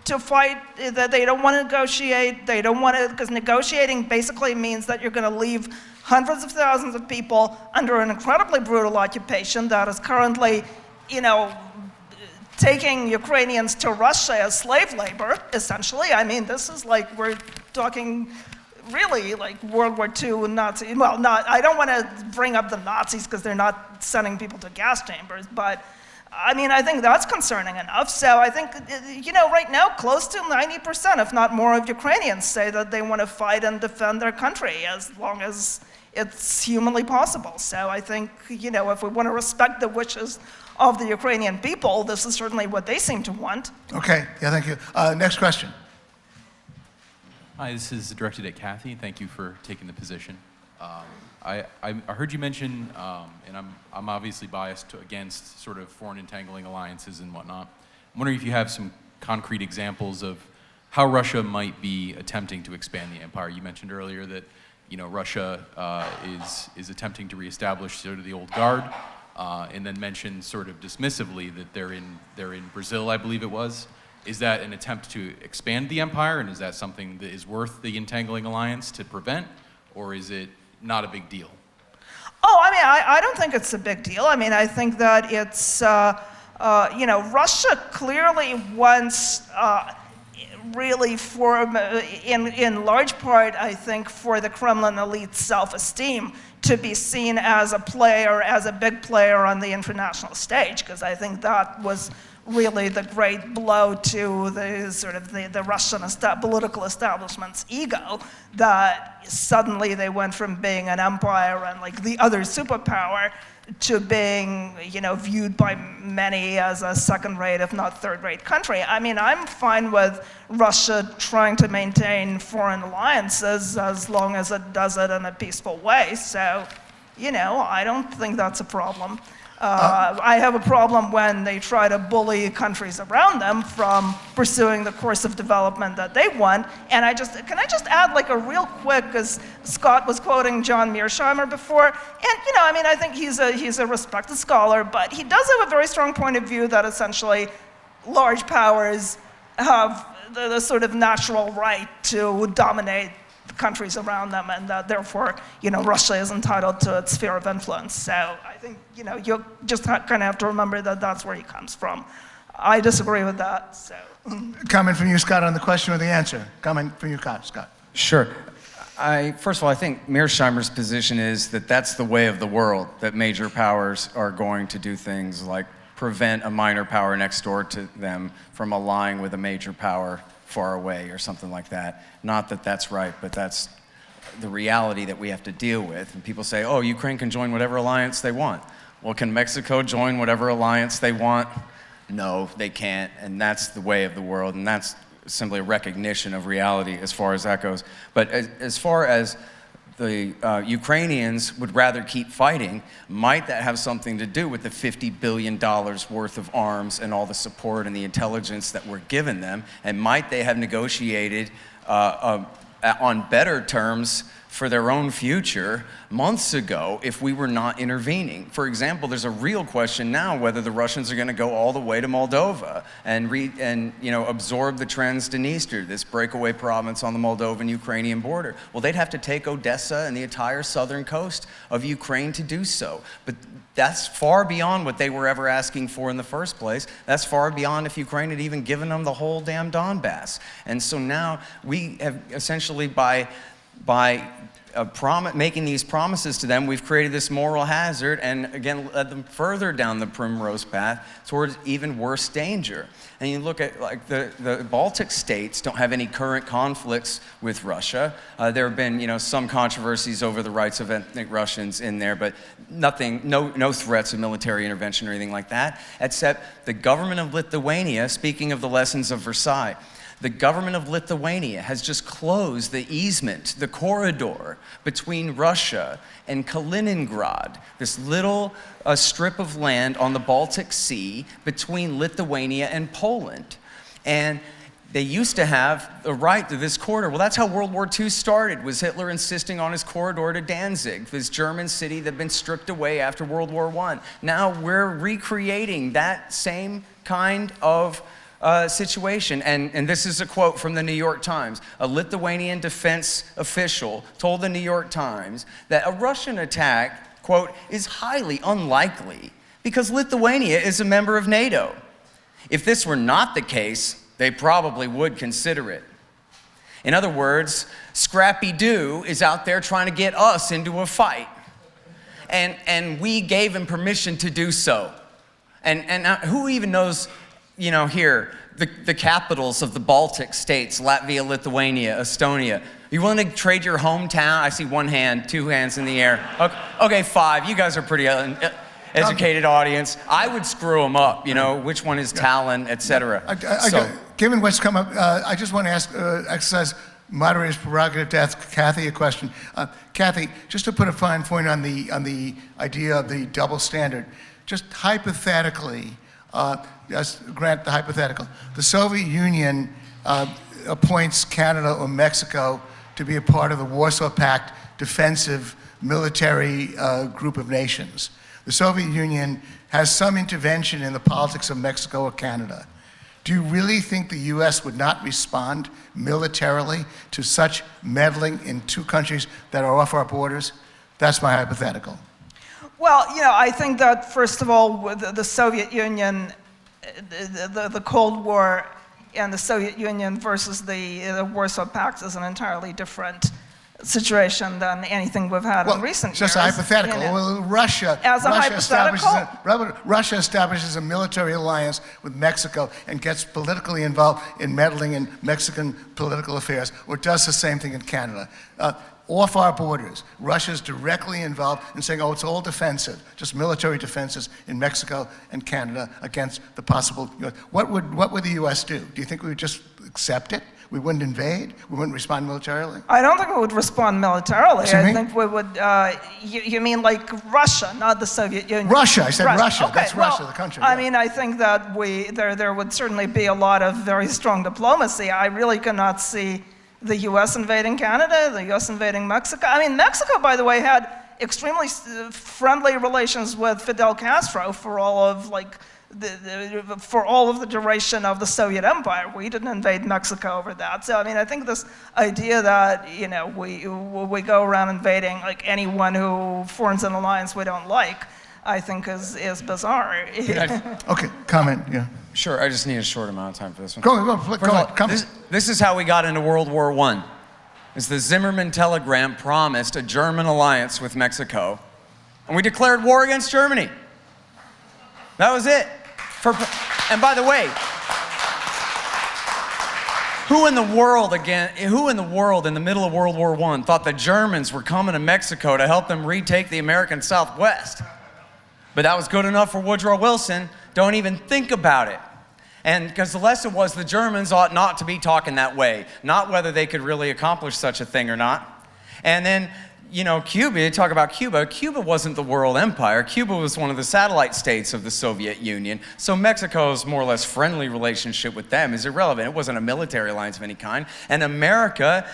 to fight, that they don't want to negotiate, they don't want to, because negotiating basically means that you're going to leave hundreds of thousands of people under an incredibly brutal occupation that is currently, you know, taking Ukrainians to Russia as slave labor, essentially. I mean, this is like, we're talking really like World War II Nazi, well, not, I don't want to bring up the Nazis because they're not sending people to gas chambers, but I mean, I think that's concerning enough. So I think, you know, right now, close to 90%, if not more, of Ukrainians say that they want to fight and defend their country as long as it's humanly possible. So I think, you know, if we want to respect the wishes of the Ukrainian people, this is certainly what they seem to want. Okay, yeah, thank you. Next question. Hi, this is directed at Cathy. Thank you for taking the position. I heard you mention, and I'm obviously biased against sort of foreign entangling alliances and whatnot. I'm wondering if you have some concrete examples of how Russia might be attempting to expand the empire. You mentioned earlier that, you know, Russia is attempting to reestablish sort of the old guard, and then mentioned sort of dismissively that they're in Brazil, I believe it was. Is that an attempt to expand the empire, and is that something that is worth the entangling alliance to prevent, or is it not a big deal? Oh, I mean, I don't think it's a big deal. I mean, I think that it's, you know, Russia clearly wants, really in large part, I think, for the Kremlin elite's self-esteem to be seen as a player, as a big player on the international stage, because I think that was really the great blow to the sort of the Russian political establishment's ego, that suddenly they went from being an empire and like the other superpower to being, viewed by many as a second-rate, if not third-rate country. I mean, I'm fine with Russia trying to maintain foreign alliances as long as it does it in a peaceful way. So, I don't think that's a problem. I have a problem when they try to bully countries around them from pursuing the course of development that they want. And can I just add like a real quick, because Scott was quoting John Mearsheimer before, and I think he's a respected scholar, but he does have a very strong point of view that essentially large powers have the sort of natural right to dominate the countries around them, and that therefore, Russia is entitled to its sphere of influence. So I think, you just kind of have to remember that that's where he comes from. I disagree with that, so. Comment from you, Scott, on the question or the answer? Comment from you, Scott. Sure. First of all, I think Mearsheimer's position is that that's the way of the world, that major powers are going to do things like prevent a minor power next door to them from allying with a major power far away or something like that. Not that that's right, but that's the reality that we have to deal with. And people say, oh, Ukraine can join whatever alliance they want. Well, can Mexico join whatever alliance they want? No, they can't, and that's the way of the world, and that's simply a recognition of reality as far as that goes. But as far as the Ukrainians would rather keep fighting, might that have something to do with the $50 billion worth of arms and all the support and the intelligence that we're giving them? And might they have negotiated on better terms for their own future months ago if we were not intervening? For example, there's a real question now whether the Russians are going to go all the way to Moldova and absorb the Transdniester, this breakaway province on the Moldovan-Ukrainian border. Well, they'd have to take Odessa and the entire southern coast of Ukraine to do so. But that's far beyond what they were ever asking for in the first place. That's far beyond if Ukraine had even given them the whole damn Donbass. And so now we have essentially by making these promises to them, we've created this moral hazard and again led them further down the primrose path towards even worse danger. And you look at like the Baltic states don't have any current conflicts with Russia. There have been some controversies over the rights of ethnic Russians in there, but nothing, no threats of military intervention or anything like that, except the government of Lithuania, speaking of the lessons of Versailles, the government of Lithuania has just closed the easement, the corridor between Russia and Kaliningrad, this little strip of land on the Baltic Sea between Lithuania and Poland. And they used to have the right to this corridor. Well, that's how World War II started, was Hitler insisting on his corridor to Danzig, this German city that had been stripped away after World War I. Now we're recreating that same kind of situation. And this is a quote from the New York Times. A Lithuanian defense official told the New York Times that a Russian attack, quote, is highly unlikely because Lithuania is a member of NATO. If this were not the case, they probably would consider it. In other words, Scrappy Doo is out there trying to get us into a fight. And we gave him permission to do so. And who even knows, here, the capitals of the Baltic states, Latvia, Lithuania, Estonia. You willing to trade your hometown? I see one hand, two hands in the air. Okay, five. You guys are pretty educated audience. I would screw them up, which one is Tallinn, etc. Given what's come up, I just want to exercise moderator's prerogative to ask Cathy a question. Cathy, just to put a fine point on the idea of the double standard, just hypothetically, just grant the hypothetical. The Soviet Union appoints Canada or Mexico to be a part of the Warsaw Pact defensive military group of nations. The Soviet Union has some intervention in the politics of Mexico or Canada. Do you really think the U.S. would not respond militarily to such meddling in two countries that are off our borders? That's my hypothetical. Well, I think that, first of all, with the Soviet Union, the Cold War and the Soviet Union versus the Warsaw Pact is an entirely different situation than anything we've had in recent it's years. just a hypothetical. You know. Well, Russia establishes a military alliance with Mexico and gets politically involved in meddling in Mexican political affairs, or does the same thing in Canada. Off our borders, Russia's directly involved in saying, oh, it's all defensive, just military defenses in Mexico and Canada against the possible US. What would the US do? Do you think we would just accept it? We wouldn't invade? We wouldn't respond militarily? I don't think we would respond militarily. Excuse me? I think we would, you mean like Russia, not the Soviet Union? Russia, I said Russia. Okay, That's Russia, well, the country. I yeah. mean, I think that there would certainly be a lot of very strong diplomacy. I really cannot see the U.S. invading Canada, the U.S. invading Mexico. I mean, Mexico, by the way, had extremely friendly relations with Fidel Castro for all of the duration of the Soviet Empire. We didn't invade Mexico over that. So I mean, I think this idea that we go around invading like anyone who forms an alliance we don't like, I think is bizarre. Okay, comment, yeah. Sure, I just need a short amount of time for this one. Go ahead, come. This is how we got into World War I. It's the Zimmerman telegram promised a German alliance with Mexico, and we declared war against Germany. That was it. And by the way, who in the world in the middle of World War I thought the Germans were coming to Mexico to help them retake the American Southwest? But that was good enough for Woodrow Wilson. Don't even think about it. And because the lesson was the Germans ought not to be talking that way, not whether they could really accomplish such a thing or not. And then, Cuba, you talk about Cuba. Cuba wasn't the world empire. Cuba was one of the satellite states of the Soviet Union. So Mexico's more or less friendly relationship with them is irrelevant. It wasn't a military alliance of any kind. And America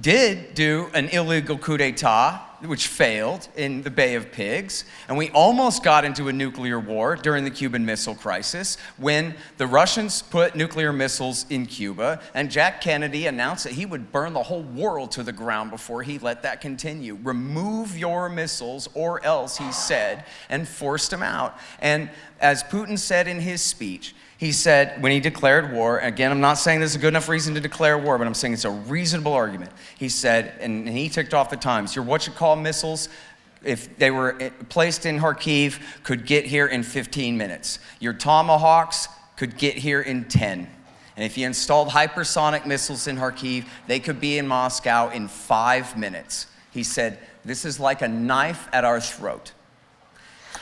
did do an illegal coup d'etat, which failed in the Bay of Pigs, and we almost got into a nuclear war during the Cuban Missile Crisis when the Russians put nuclear missiles in Cuba, and Jack Kennedy announced that he would burn the whole world to the ground before he let that continue. Remove your missiles or else, he said, and forced them out. And as Putin said in his speech, he said, when he declared war, again, I'm not saying this is a good enough reason to declare war, but I'm saying it's a reasonable argument. He said, and he ticked off the times, your what-you-call missiles, if they were placed in Kharkiv, could get here in 15 minutes. Your Tomahawks could get here in 10. And if you installed hypersonic missiles in Kharkiv, they could be in Moscow in 5 minutes. He said, this is like a knife at our throat.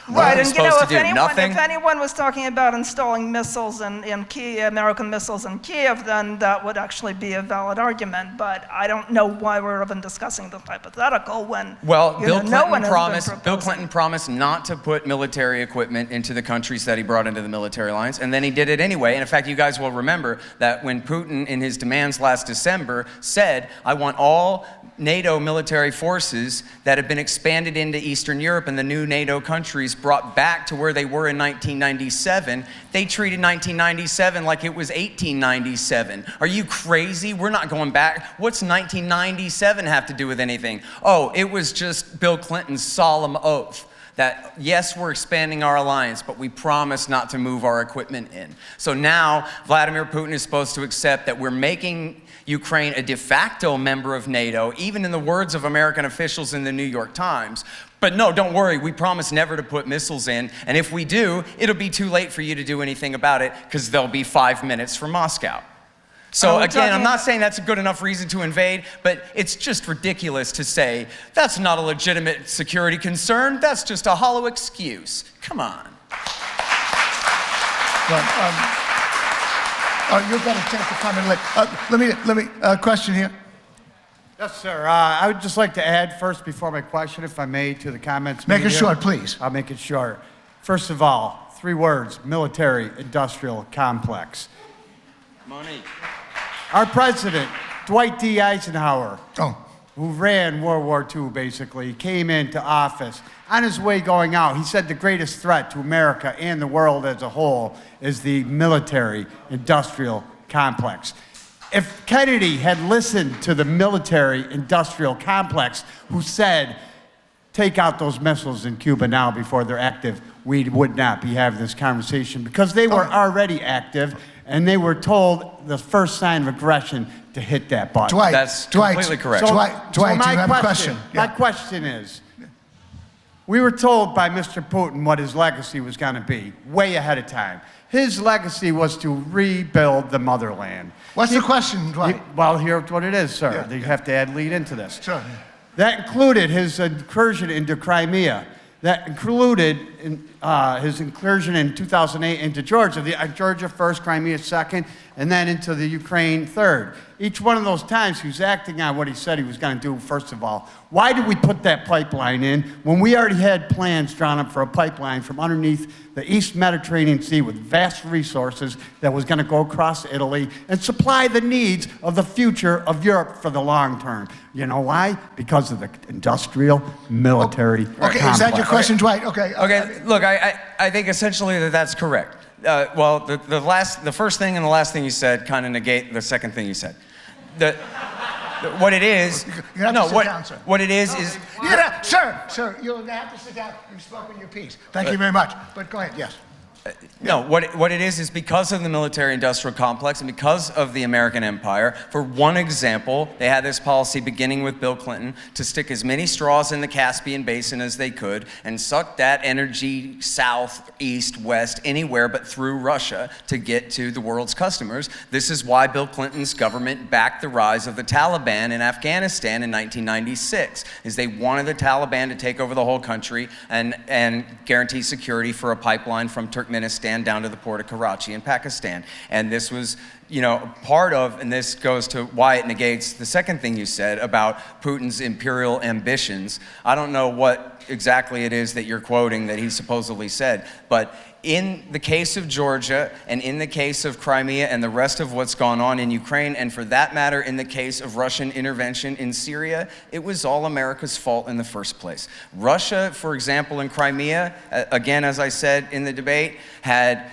Right, and Nothing. if anyone was talking about installing missiles in Kiev, American missiles in Kiev, then that would actually be a valid argument. But I don't know why we're even discussing the hypothetical when Bill no one Clinton promised not to put military equipment into the countries that he brought into the military alliance, and then he did it anyway. And in fact, you guys will remember that when Putin, in his demands last December, said, I want all NATO military forces that have been expanded into Eastern Europe and the new NATO countries brought back to where they were in 1997, they treated 1997 like it was 1897. Are you crazy? We're not going back. What's 1997 have to do with anything? Oh, it was just Bill Clinton's solemn oath that, yes, we're expanding our alliance, but we promise not to move our equipment in. So now Vladimir Putin is supposed to accept that we're making Ukraine a de facto member of NATO, even in the words of American officials in the New York Times. But no, don't worry, we promise never to put missiles in, and if we do, it'll be too late for you to do anything about it, because there'll be 5 minutes from Moscow. So again, I'm not saying that's a good enough reason to invade, but it's just ridiculous to say, that's not a legitimate security concern, that's just a hollow excuse. Come on. You've got a chance to comment later. Let me question here. Yes, sir. I would just like to add first, before my question, if I may, to the comments. Make it short, please. I'll make it short. First of all, 3 words: military-industrial complex. Money. Our president, Dwight D. Eisenhower, Oh. who ran World War II, basically, came into office. On his way going out, he said the greatest threat to America and the world as a whole is the military-industrial complex. If Kennedy had listened to the military-industrial complex, who said, take out those missiles in Cuba now before they're active, we would not be having this conversation, because they were already active. and they were told the first sign of aggression to hit that button. Dwight, That's Dwight, completely correct. Dwight, do you have a question? My question is, we were told by Mr. Putin what his legacy was going to be way ahead of time. His legacy was to rebuild the motherland. What's the question, Dwight? Well, here's what it is, sir. Yeah, You have to add lead into this. Sure. That included his incursion into Crimea. That included his incursion in 2008 into Georgia. Georgia first, Crimea second, and then into the Ukraine third. Each one of those times he was acting on what he said he was going to do, first of all. Why did we put that pipeline in when we already had plans drawn up for a pipeline from underneath the East Mediterranean Sea with vast resources that was going to go across Italy and supply the needs of the future of Europe for the long term? You know why? Because of the industrial military Okay, is that your question, Dwight? Okay. Okay, look, I think essentially that's correct. Well, the first thing and the last thing you said kind of negate the second thing you said. What it is, You have to sit down, sir. what it is, Sir, you'll have to sit down. You've spoken your piece. Thank you very much. But go ahead, yes. no, what it is because of the military-industrial complex and because of the American empire. For one example, they had this policy beginning with Bill Clinton to stick as many straws in the Caspian Basin as they could and suck that energy south, east, west, anywhere but through Russia to get to the world's customers. This is why Bill Clinton's government backed the rise of the Taliban in Afghanistan in 1996, is they wanted the Taliban to take over the whole country and guarantee security for a pipeline from Turkmenistan down to the port of Karachi in Pakistan. And this was, part of, and this goes to why it negates the second thing you said about Putin's imperial ambitions. I don't know what exactly it is that you're quoting that he supposedly said, but in the case of Georgia and in the case of Crimea and the rest of what's gone on in Ukraine, and for that matter, in the case of Russian intervention in Syria, it was all America's fault in the first place. Russia, for example, in Crimea, again, as I said in the debate, had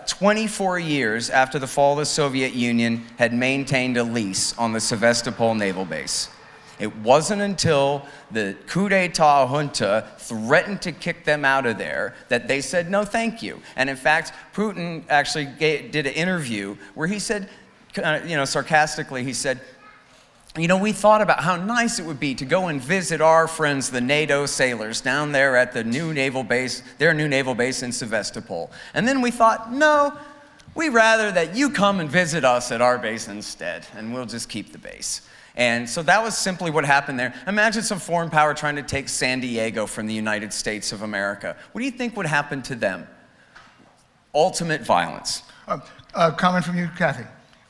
24 years after the fall of the Soviet Union had maintained a lease on the Sevastopol naval base. It wasn't until the coup d'etat junta threatened to kick them out of there that they said, no, thank you. And in fact, Putin actually did an interview where he said, sarcastically, he said, we thought about how nice it would be to go and visit our friends, the NATO sailors, down there at the new naval base, their new naval base in Sevastopol. And then we thought, no, we'd rather that you come and visit us at our base instead, and we'll just keep the base. And so that was simply what happened there. Imagine some foreign power trying to take San Diego from the United States of America. What do you think would happen to them? Ultimate violence. Comment from you, Cathy.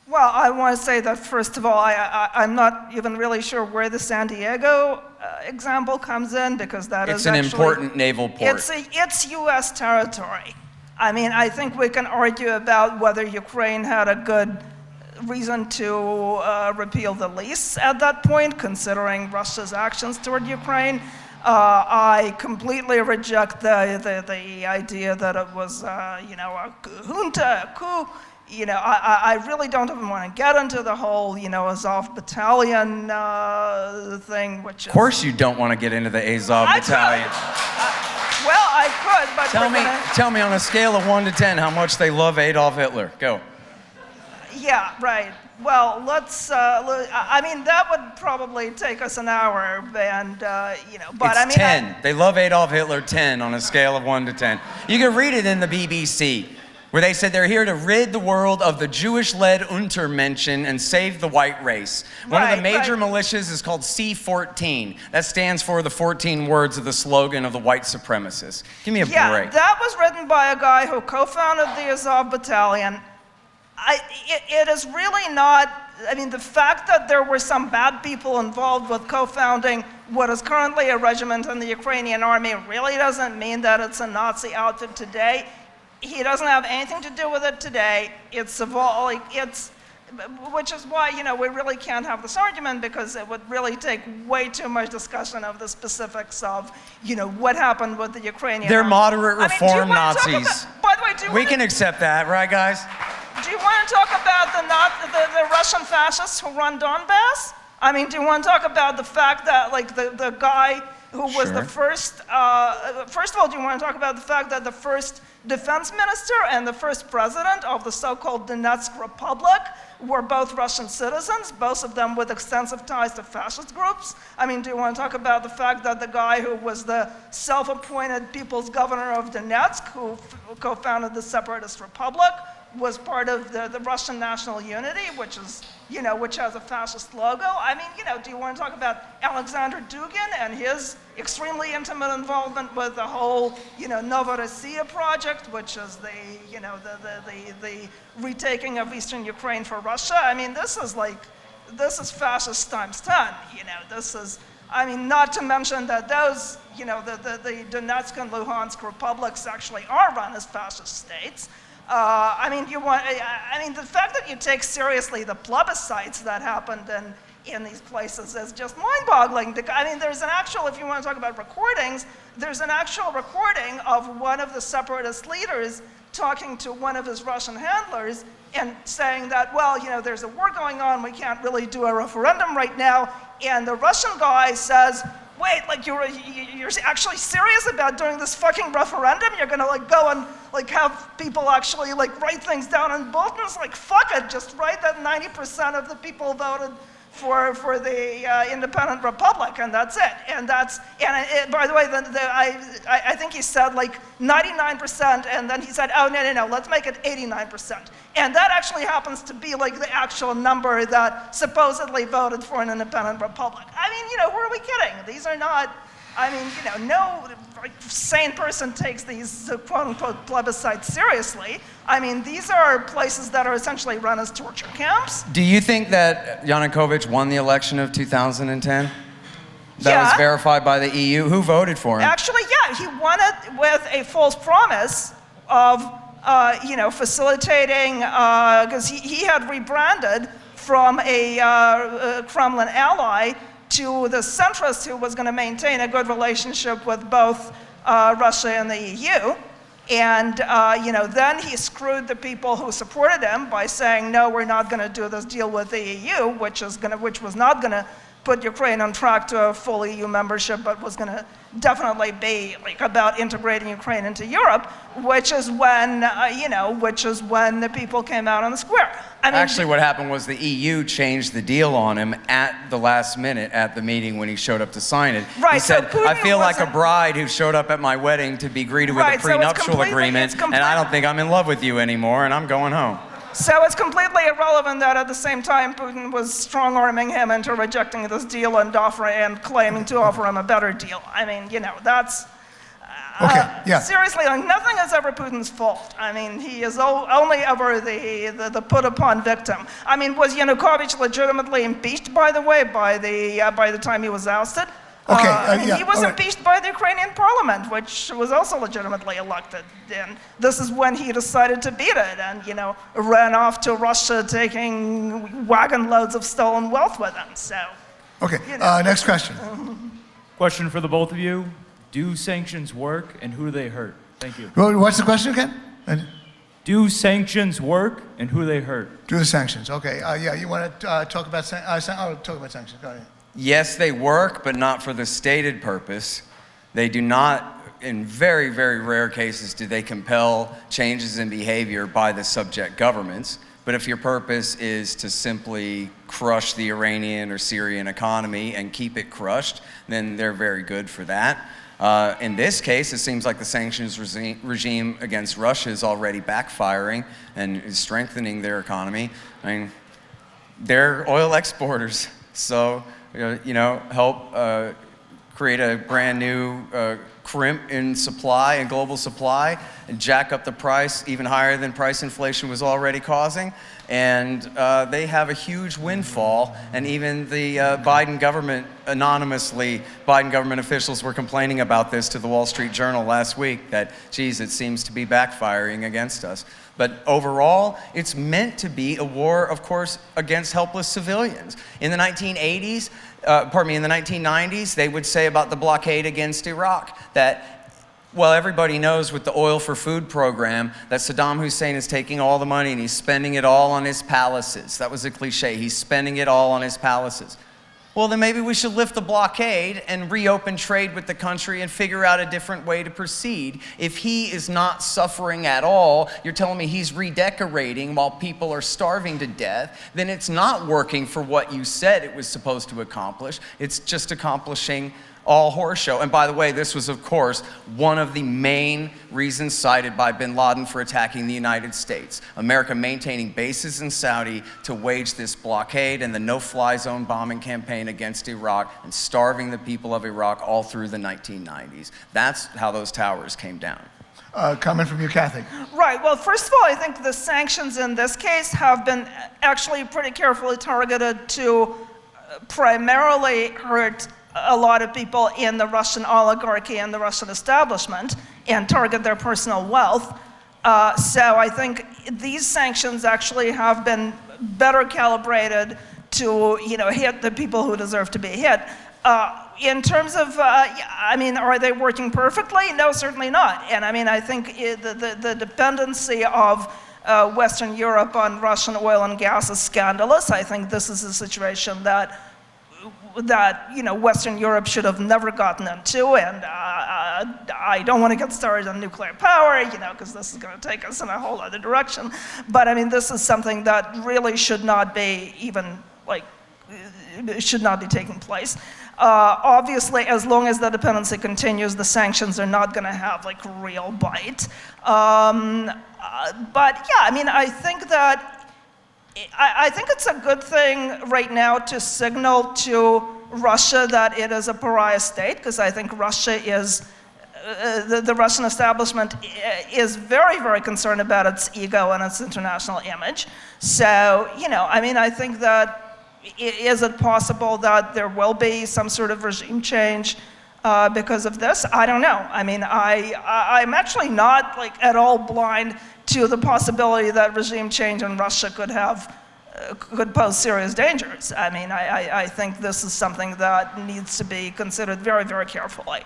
Well, I want to say that, first of all, I'm not even really sure where the San Diego example comes in, because that it's is an actually... important naval port. It's U.S. territory. I mean, I think we can argue about whether Ukraine had a good reason to repeal the lease at that point, considering Russia's actions toward Ukraine. I completely reject the idea that it was, a junta, a coup. I really don't even want to get into the whole, Azov battalion thing, which is... Of course you don't want to get into the Azov battalion. Well, I could, but... Tell me on a scale of 1 to 10 how much they love Adolf Hitler. Go. Yeah, right. Well, let's, that would probably take us an hour, and, but it's 10. They love Adolf Hitler 10 on a scale of 1 to 10. You can read it in the BBC, where they said they're here to rid the world of the Jewish-led Untermenschen and save the white race. One of the major militias is called C14. That stands for the 14 words of the slogan of the white supremacists. Give me a break. Yeah, that was written by a guy who co-founded the Azov battalion. It is really not, the fact that there were some bad people involved with co-founding what is currently a regiment in the Ukrainian army really doesn't mean that it's a Nazi outfit today. He doesn't have anything to do with it today. Which is why, we really can't have this argument, because it would really take way too much discussion of the specifics of, what happened with the Ukrainian They're army. moderate reform Nazis. By the way, we can accept that, right, guys? Do you want to talk about the Russian fascists who run Donbass? Do you want to talk about the fact that, the guy who was the first of all, do you want to talk about the fact that the first defense minister and the first president of the so-called Donetsk Republic were both Russian citizens, both of them with extensive ties to fascist groups? I mean, do you want to talk about the fact that the guy who was the self-appointed people's governor of Donetsk, who co-founded the separatist republic, was part of the Russian National Unity, which is, which has a fascist logo? I mean, do you want to talk about Alexander Dugin and his extremely intimate involvement with the whole, Novorossiya project, which is the retaking of eastern Ukraine for Russia? I mean, this is fascist times 10, this is, I mean, not to mention that those, the Donetsk and Luhansk republics actually are run as fascist states. I mean, the fact that you take seriously the plebiscites that happened in these places is just mind-boggling. I mean, there's an actual, if you want to talk about recordings, there's an actual recording of one of the separatist leaders talking to one of his Russian handlers and saying that, well, there's a war going on, we can't really do a referendum right now. And the Russian guy says, wait, you're actually serious about doing this fucking referendum? You're gonna go and have people actually write things down in bulletins? Fuck it, just write that 90% of the people voted for the independent republic, and that's it. And by the way, I think he said 99%, and then he said, oh no, let's make it 89%. And that actually happens to be the actual number that supposedly voted for an independent republic. I mean, who are we kidding? These are not, I mean, no sane person takes these quote-unquote plebiscites seriously. I mean, these are places that are essentially run as torture camps. Do you think that Yanukovych won the election of 2010? That was verified by the EU? Who voted for him? Actually, yeah, he won it with a false promise of, facilitating, because he had rebranded from a Kremlin ally to the centrist who was going to maintain a good relationship with both Russia and the EU. And then he screwed the people who supported him by saying, no, we're not going to do this deal with the EU, which was not going to put Ukraine on track to a full EU membership, but was going to definitely be about integrating Ukraine into Europe, which is when the people came out on the square. I mean, actually, what happened was the EU changed the deal on him at the last minute at the meeting when he showed up to sign it. Right, he said, so I feel like a bride who showed up at my wedding to be greeted with a prenuptial agreement, and I don't think I'm in love with you anymore, and I'm going home. So it's completely irrelevant that at the same time Putin was strong-arming him into rejecting this deal and claiming to offer him a better deal. I mean, that's... Okay, yeah. Seriously, nothing is ever Putin's fault. I mean, he is only ever the put-upon victim. I mean, was Yanukovych legitimately impeached, by the way, by the time he was ousted? Okay, he was impeached by the Ukrainian parliament, which was also legitimately elected. And this is when he decided to beat it and, ran off to Russia taking wagon loads of stolen wealth with him. So, okay, next question. Question for the both of you. Do sanctions work and who do they hurt? Thank you. What's the question again? Do sanctions work and who do they hurt? Do the sanctions. Okay, you want to talk about sanctions? I'll talk about sanctions. Go ahead. Yes, they work, but not for the stated purpose. They do not, in very, very rare cases, do they compel changes in behavior by the subject governments. But if your purpose is to simply crush the Iranian or Syrian economy and keep it crushed, then they're very good for that. In this case, it seems like the sanctions regime against Russia is already backfiring and is strengthening their economy. I mean, they're oil exporters, so help create a brand new crimp in supply and global supply and jack up the price even higher than price inflation was already causing. And they have a huge windfall. And even the Biden government, anonymously, Biden government officials were complaining about this to the Wall Street Journal last week, that, geez, it seems to be backfiring against us. But overall, it's meant to be a war, of course, against helpless civilians. In the 1980s, in the 1990s, they would say about the blockade against Iraq that, well, everybody knows with the oil for food program that Saddam Hussein is taking all the money and he's spending it all on his palaces. That was a cliche. He's spending it all on his palaces. Well, then maybe we should lift the blockade and reopen trade with the country and figure out a different way to proceed. If he is not suffering at all, you're telling me he's redecorating while people are starving to death, then it's not working for what you said it was supposed to accomplish. It's just accomplishing all horror show. And by the way, this was, of course, one of the main reasons cited by bin Laden for attacking the United States. America maintaining bases in Saudi to wage this blockade and the no-fly zone bombing campaign against Iraq and starving the people of Iraq all through the 1990s. That's how those towers came down. Comment from you, Cathy. Right. Well, first of all, I think the sanctions in this case have been actually pretty carefully targeted to primarily hurt a lot of people in the Russian oligarchy and the Russian establishment and target their personal wealth. So I think these sanctions actually have been better calibrated to, hit the people who deserve to be hit. In terms of, are they working perfectly? No, certainly not. And I think the dependency of Western Europe on Russian oil and gas is scandalous. I think this is a situation that Western Europe should have never gotten into, and I don't want to get started on nuclear power, because this is going to take us in a whole other direction. But this is something that really should not be should not be taking place. Obviously, as long as the dependency continues, the sanctions are not going to have real bite. But yeah, I think it's a good thing right now to signal to Russia that it is a pariah state, because I think Russia is, the Russian establishment is very, very concerned about its ego and its international image. So, I think that, is it possible that there will be some sort of regime change because of this? I don't know. I'm actually not at all blind to the possibility that regime change in Russia could pose serious dangers. I think this is something that needs to be considered very, very carefully.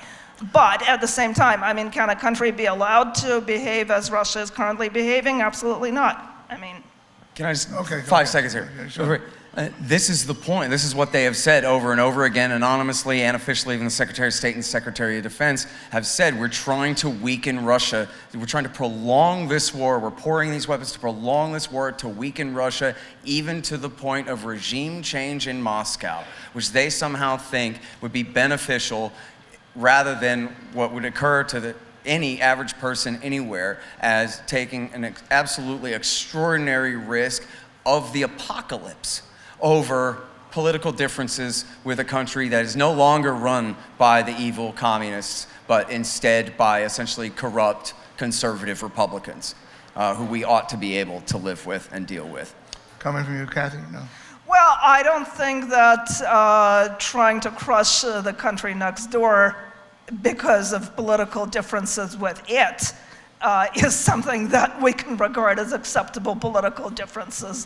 But at the same time, can a country be allowed to behave as Russia is currently behaving? Absolutely not. Can I just, Okay, 5 seconds here. Okay, sure. This is the point. This is what they have said over and over again, anonymously and officially. Even the Secretary of State and Secretary of Defense have said, we're trying to weaken Russia. We're trying to prolong this war. We're pouring these weapons to prolong this war, to weaken Russia, even to the point of regime change in Moscow, which they somehow think would be beneficial rather than what would occur to any average person anywhere, as taking an absolutely extraordinary risk of the apocalypse over political differences with a country that is no longer run by the evil communists, but instead by essentially corrupt conservative Republicans, who we ought to be able to live with and deal with. Comment from you, Cathy? No. Well, I don't think that trying to crush the country next door because of political differences with it is something that we can regard as acceptable political differences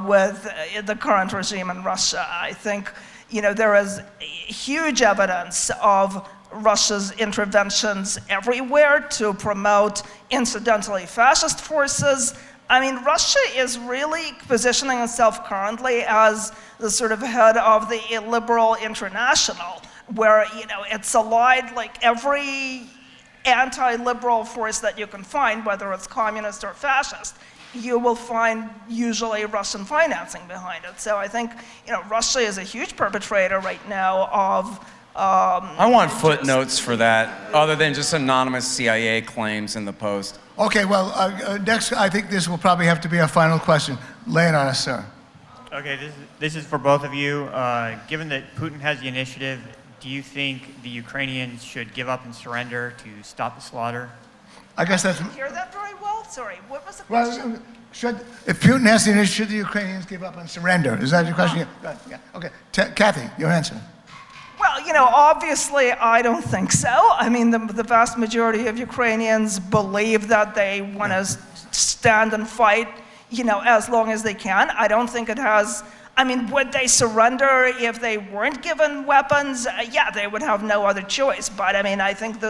with the current regime in Russia. I think, there is huge evidence of Russia's interventions everywhere to promote, incidentally, fascist forces. Russia is really positioning itself currently as the sort of head of the illiberal international, where, it's allied every anti-liberal force that you can find, whether it's communist or fascist, you will find usually Russian financing behind it. So I think, Russia is a huge perpetrator right now of I want footnotes for that, other than just anonymous CIA claims in the Post. Okay, well, next, I think this will probably have to be our final question. Lay it on us, sir. Okay, this is for both of you. Given that Putin has the initiative, do you think the Ukrainians should give up and surrender to stop the slaughter? I guess that's... I didn't hear that very well. Sorry, what was the question? Well, if Putin has the initiative, should the Ukrainians give up and surrender? Is that your question? Yeah. Okay. Cathy, your answer. Well, obviously, I don't think so. The vast majority of Ukrainians believe that they want to stand and fight, as long as they can. I don't think it has... would they surrender if they weren't given weapons? Yeah, they would have no other choice. But I think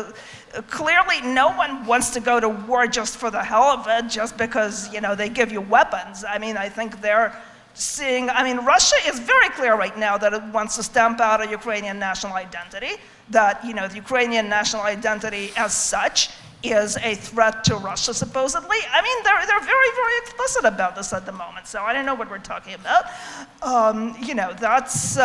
clearly no one wants to go to war just for the hell of it, just because, they give you weapons. I think they're seeing, I mean, Russia is very clear right now that it wants to stamp out a Ukrainian national identity, that, you know, the Ukrainian national identity as such is a threat to Russia, supposedly. I mean, they're very, very explicit about this at the moment, so I don't know what we're talking about. You know, that's,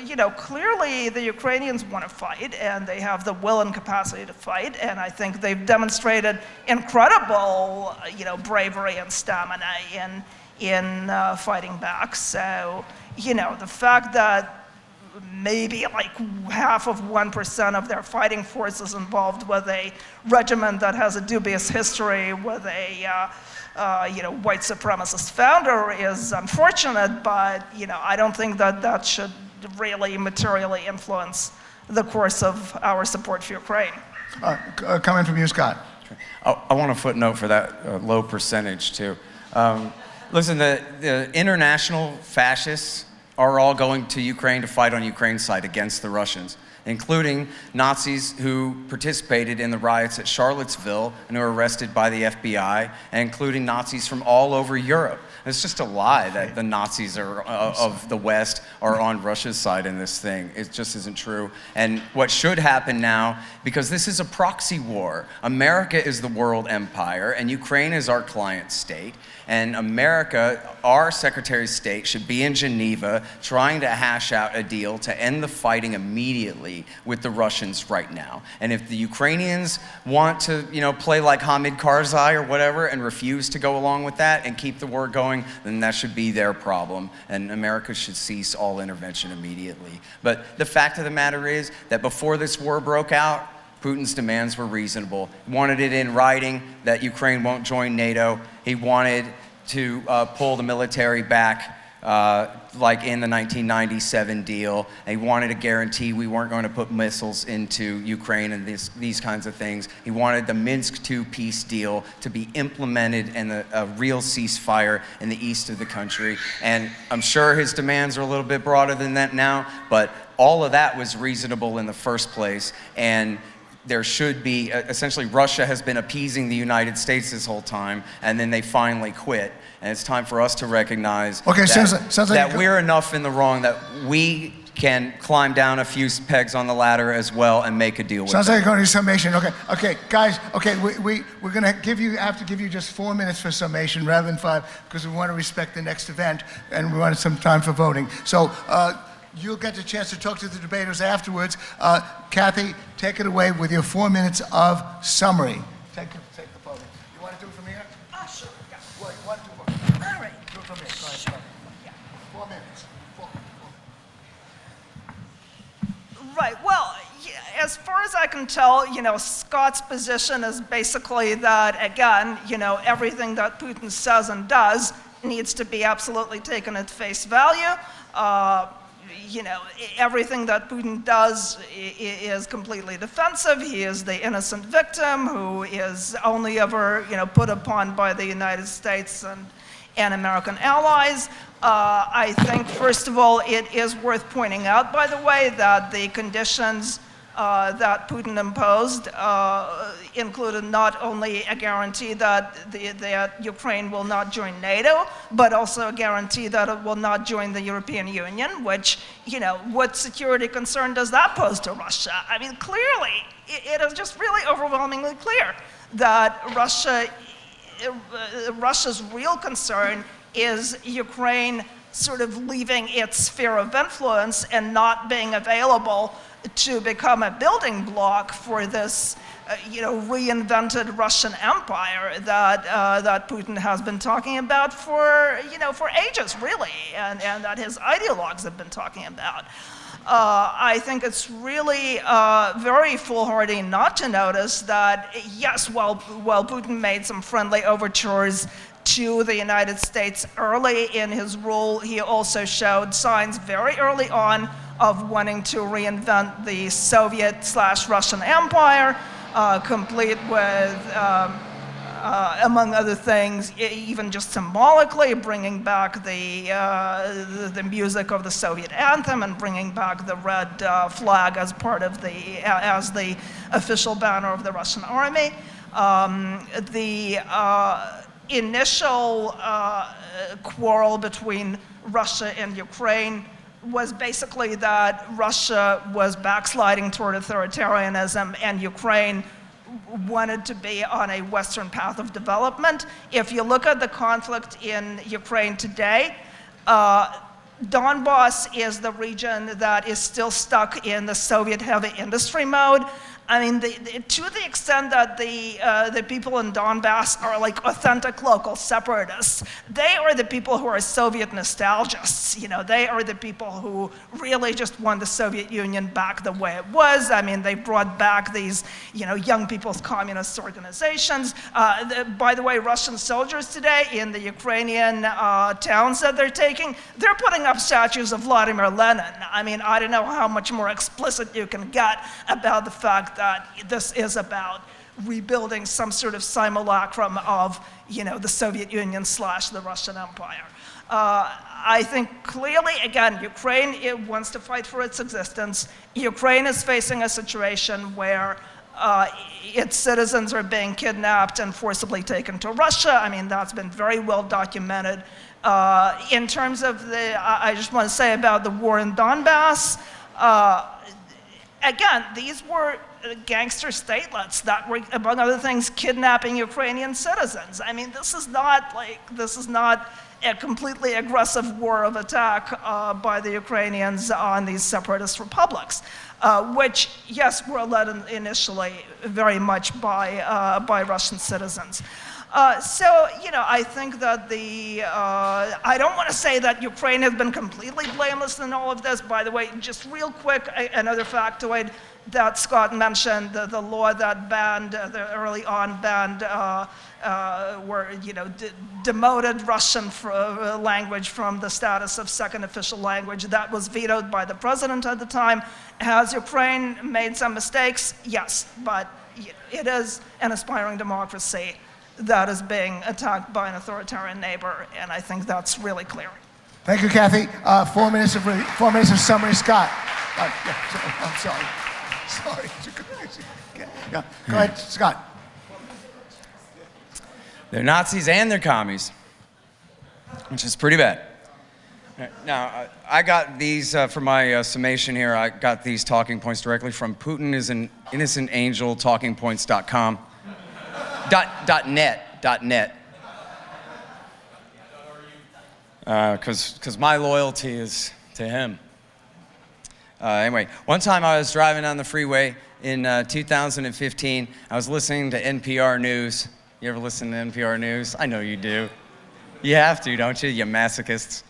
you know, clearly the Ukrainians want to fight, and they have the will and capacity to fight, and I think they've demonstrated incredible, you know, bravery and stamina in fighting back. So, you know, the fact that maybe like 0.5% of their fighting force is involved with a regiment that has a dubious history with a you know, white supremacist founder is unfortunate, but you know, I don't think that that should really materially influence the course of our support for Ukraine. Coming from you, Scott. I want a footnote for that low percentage too. Listen, the international fascists are all going to Ukraine to fight on Ukraine's side against the Russians, including Nazis who participated in the riots at Charlottesville and who were arrested by the FBI, and including Nazis from all over Europe. It's just a lie that the Nazis are, of the West are on Russia's side in this thing. It just isn't true. And what should happen now, because this is a proxy war, America is the world empire and Ukraine is our client state. And America, our Secretary of State, should be in Geneva trying to hash out a deal to end the fighting immediately with the Russians right now. And if the Ukrainians want to, you know, play like Hamid Karzai or whatever and refuse to go along with that and keep the war going, then that should be their problem. And America should cease all intervention immediately. But the fact of the matter is that before this war broke out, Putin's demands were reasonable. He wanted it in writing that Ukraine won't join NATO. He wanted to pull the military back like in the 1997 deal. And he wanted a guarantee we weren't going to put missiles into Ukraine and these kinds of things. He wanted the Minsk II peace deal to be implemented and a real ceasefire in the east of the country. And I'm sure his demands are a little bit broader than that now, but all of that was reasonable in the first place. And there should be, essentially Russia has been appeasing the United States this whole time, and then they finally quit. And it's time for us to recognize that we're enough in the wrong that we can climb down a few pegs on the ladder as well and make a deal with Sounds them. like you're going to summation. Okay, guys. Okay, we're going to have to give you just 4 minutes for summation rather than 5 because we want to respect the next event and we wanted some time for voting. So. You'll get the chance to talk to the debaters afterwards. Cathy, take it away with your 4 minutes of summary. Take the podium. You want to do it from here? Sure. Yeah. Well, you want to do it? All right. Do it from here. Go ahead. Sure. Yeah. 4 minutes. Right. Well, yeah, as far as I can tell, you know, Scott's position is basically that, again, you know, everything that Putin says and does needs to be absolutely taken at face value. You know, everything that Putin does is completely defensive. He is the innocent victim who is only ever, you know, put upon by the United States and American allies. I think, first of all, it is worth pointing out, by the way, that the conditions that Putin imposed included not only a guarantee that Ukraine will not join NATO, but also a guarantee that it will not join the European Union, which, you know, what security concern does that pose to Russia? I mean, clearly, it is just really overwhelmingly clear that Russia's real concern is Ukraine sort of leaving its sphere of influence and not being available to become a building block for this, you know, reinvented Russian empire that Putin has been talking about for, you know, for ages, really, and that his ideologues have been talking about. I think it's really very foolhardy not to notice that, yes, while Putin made some friendly overtures to the United States early in his rule, he also showed signs very early on of wanting to reinvent the Soviet/Russian empire, complete with, among other things, even just symbolically bringing back the music of the Soviet anthem and bringing back the red flag as part of as the official banner of the Russian army. initial quarrel between Russia and Ukraine was basically that Russia was backsliding toward authoritarianism and Ukraine wanted to be on a Western path of development. If you look at the conflict in Ukraine today, Donbass is the region that is still stuck in the Soviet heavy industry mode. I mean, to the extent that the people in Donbass are like authentic local separatists, they are the people who are Soviet nostalgists. You know, they are the people who really just want the Soviet Union back the way it was. I mean, they brought back these, you know, young people's communist organizations. By the way, Russian soldiers today in the Ukrainian towns that they're taking, they're putting up statues of Vladimir Lenin. I mean, I don't know how much more explicit you can get about the fact that this is about rebuilding some sort of simulacrum of, you know, the Soviet Union / the Russian Empire. I think clearly, again, Ukraine wants to fight for its existence. Ukraine is facing a situation where its citizens are being kidnapped and forcibly taken to Russia. I mean, that's been very well documented. In terms of I just want to say about the war in Donbass, again, these were gangster statelets that were, among other things, kidnapping Ukrainian citizens. I mean, this is not a completely aggressive war of attack by the Ukrainians on these separatist republics, which, yes, were led initially very much by Russian citizens. So, you know, I think that I don't want to say that Ukraine has been completely blameless in all of this. By the way, just real quick, another factoid that Scott mentioned, the law that banned, the early on banned, demoted Russian language from the status of second official language. That was vetoed by the president at the time. Has Ukraine made some mistakes? Yes, but it is an aspiring democracy that is being attacked by an authoritarian neighbor, and I think that's really clear. Thank you, Cathy. 4 minutes of summary, Scott. I'm sorry. Sorry. Yeah. Go ahead, Scott. They're Nazis and they're commies, which is pretty bad. Now, I got these for my summation here. I got these talking points directly from Putin is an innocent angel, talkingpoints.com. .net. Because my loyalty is to him. Anyway, one time I was driving on the freeway in 2015. I was listening to NPR News. You ever listen to NPR News? I know you do. You have to, don't you, you masochists?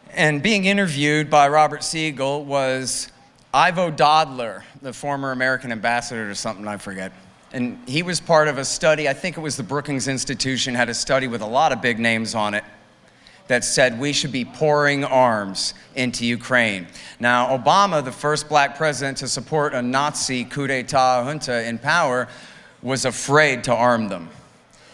And being interviewed by Robert Siegel was Ivo Dodler, the former American ambassador to something, I forget. And he was part of a study, I think it was the Brookings Institution, had a study with a lot of big names on it that said we should be pouring arms into Ukraine. Now, Obama, the first black president to support a Nazi coup d'etat junta in power, was afraid to arm them.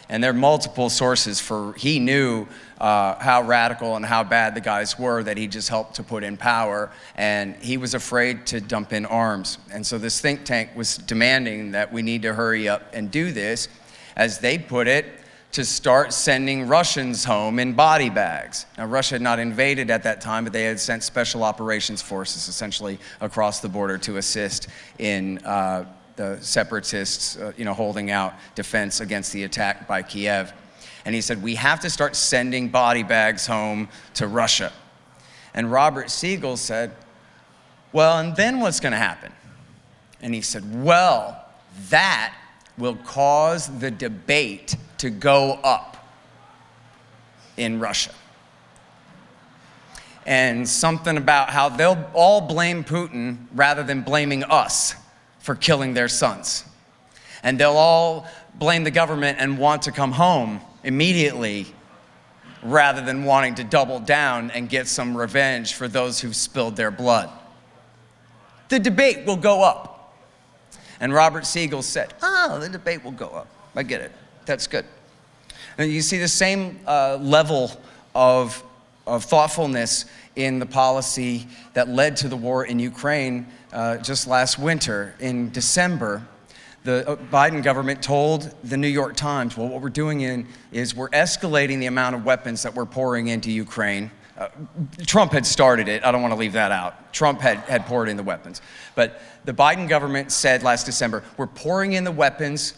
And there are multiple sources he knew how radical and how bad the guys were that he just helped to put in power, and he was afraid to dump in arms. And so this think tank was demanding that we need to hurry up and do this, as they put it, to start sending Russians home in body bags. Now, Russia had not invaded at that time, but they had sent special operations forces essentially across the border to assist in the separatists, holding out defense against the attack by Kiev. And he said, we have to start sending body bags home to Russia. And Robert Siegel said, well, and then what's going to happen? And he said, well, that will cause the debate to go up in Russia. And something about how they'll all blame Putin rather than blaming us for killing their sons. And they'll all blame the government and want to come home immediately rather than wanting to double down and get some revenge for those who spilled their blood. The debate will go up. And Robert Siegel said, the debate will go up. I get it. That's good. And you see the same level of thoughtfulness in the policy that led to the war in Ukraine just last winter. In December, The Biden government told the New York Times, well, what we're doing is we're escalating the amount of weapons that we're pouring into Ukraine. Trump had started it. I don't want to leave that out. Trump had poured in the weapons. But the Biden government said last December, we're pouring in the weapons,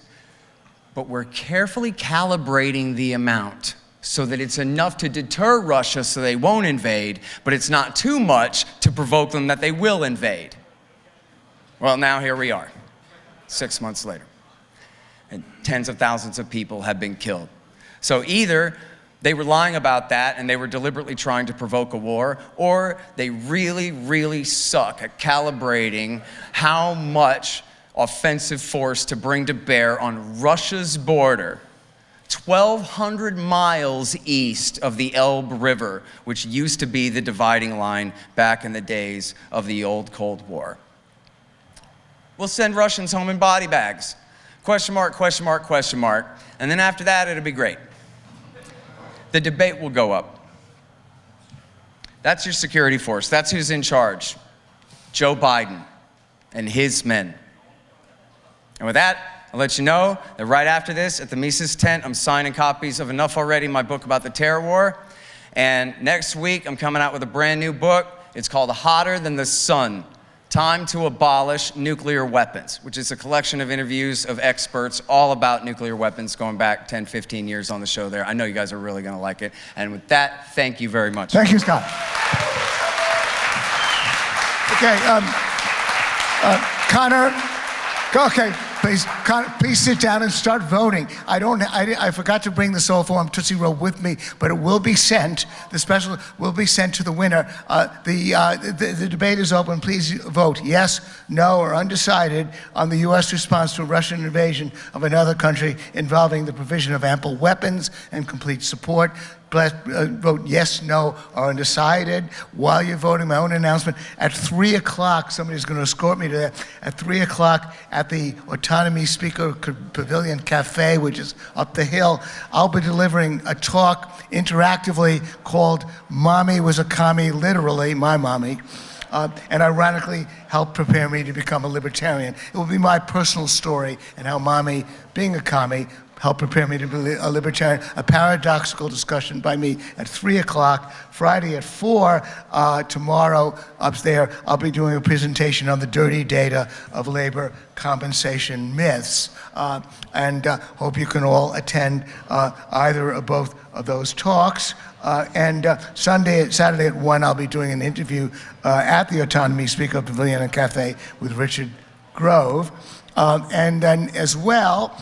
but we're carefully calibrating the amount so that it's enough to deter Russia so they won't invade, but it's not too much to provoke them that they will invade. Well, now here we are, 6 months later, and tens of thousands of people have been killed. So either they were lying about that and they were deliberately trying to provoke a war, or they really, really suck at calibrating how much offensive force to bring to bear on Russia's border, 1,200 miles east of the Elbe River, which used to be the dividing line back in the days of the old Cold War. We'll send Russians home in body bags. Question mark, question mark, question mark. And then after that, it'll be great. The debate will go up. That's your security force. That's who's in charge. Joe Biden and his men. And with that, I'll let you know that right after this, at the Mises tent, I'm signing copies of Enough Already, my book about the terror war. And next week, I'm coming out with a brand new book. It's called Hotter Than the Sun: Time to Abolish Nuclear Weapons, which is a collection of interviews of experts all about nuclear weapons going back 10, 15 years on the show there. I know you guys are really going to like it. And with that, thank you very much. Thank you, Scott. Okay, Connor. Okay, please, please sit down and start voting. I forgot to bring the SoHo Forum Tootsie Roll with me, but it will be sent. The special will be sent to the winner. The debate is open. Please vote yes, no, or undecided on the U.S. response to a Russian invasion of another country involving the provision of ample weapons and complete support. Vote yes, no, or undecided. While you're voting, my own announcement, at 3 o'clock, somebody's going to escort me to that, at 3 o'clock at the Autonomy Speaker Pavilion Cafe, which is up the hill, I'll be delivering a talk interactively called Mommy Was a Commie, literally, my mommy, and ironically helped prepare me to become a libertarian. It will be my personal story and how Mommy, being a commie, helped prepare me to be a libertarian. A paradoxical discussion by me at 3 o'clock, Friday at 4, tomorrow up there, I'll be doing a presentation on the dirty data of labor compensation myths. And hope you can all attend either or both of those talks. And Saturday at 1, I'll be doing an interview at the Autonomy Speaker Pavilion and Cafe with Richard Grove. And then as well,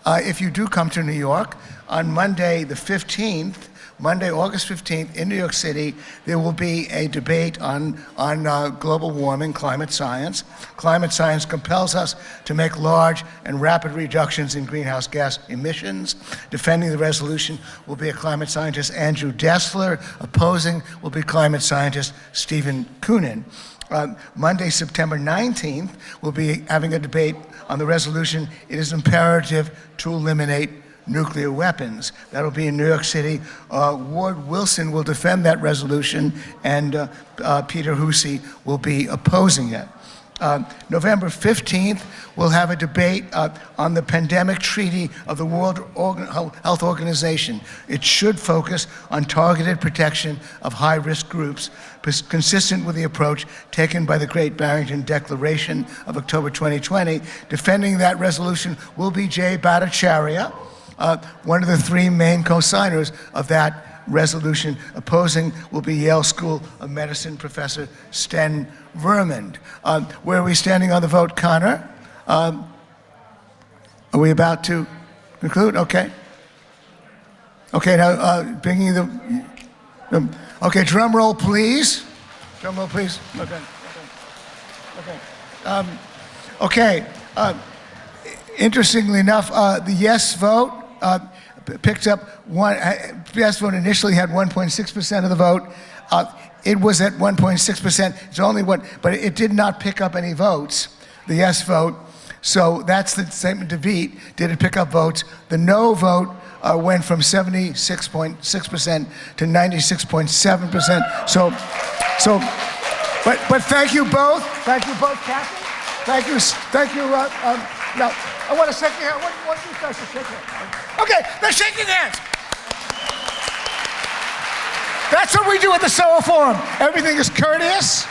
if you do come to New York, on Monday the 15th, Monday, August 15th, in New York City, there will be a debate on global warming, climate science. Climate science compels us to make large and rapid reductions in greenhouse gas emissions. Defending the resolution will be a climate scientist, Andrew Dessler. Opposing will be climate scientist Stephen Koonin. Monday, September 19th, we'll be having a debate on the resolution, it is imperative to eliminate nuclear weapons. That'll be in New York City. Ward Wilson will defend that resolution, and Peter Hussey will be opposing it. November 15th, we'll have a debate on the pandemic treaty of the World Health Organization. It should focus on targeted protection of high-risk groups, consistent with the approach taken by the Great Barrington Declaration of October 2020. Defending that resolution will be Jay Bhattacharya, one of the 3 main co-signers of that resolution. Opposing will be Yale School of Medicine professor Sten Vermund. Where are we standing on the vote, Connor? Are we about to conclude? Okay. Okay, now bringing the okay, drum roll, please. Drum roll, please. Okay. Okay. Interestingly enough, the yes vote picked up yes vote initially had 1.6% of the vote. It was at 1.6%. It's only one, but it did not pick up any votes, the yes vote. So that's the statement to beat. Did it pick up votes? The no vote went from 76.6% to 96.7%. So, but thank you both. Thank you both, Cathy. Thank you. No, I want to shake your hand. What you guys to shake hands? Okay, they're shaking hands. That's what we do at the SoHo Forum. Everything is courteous.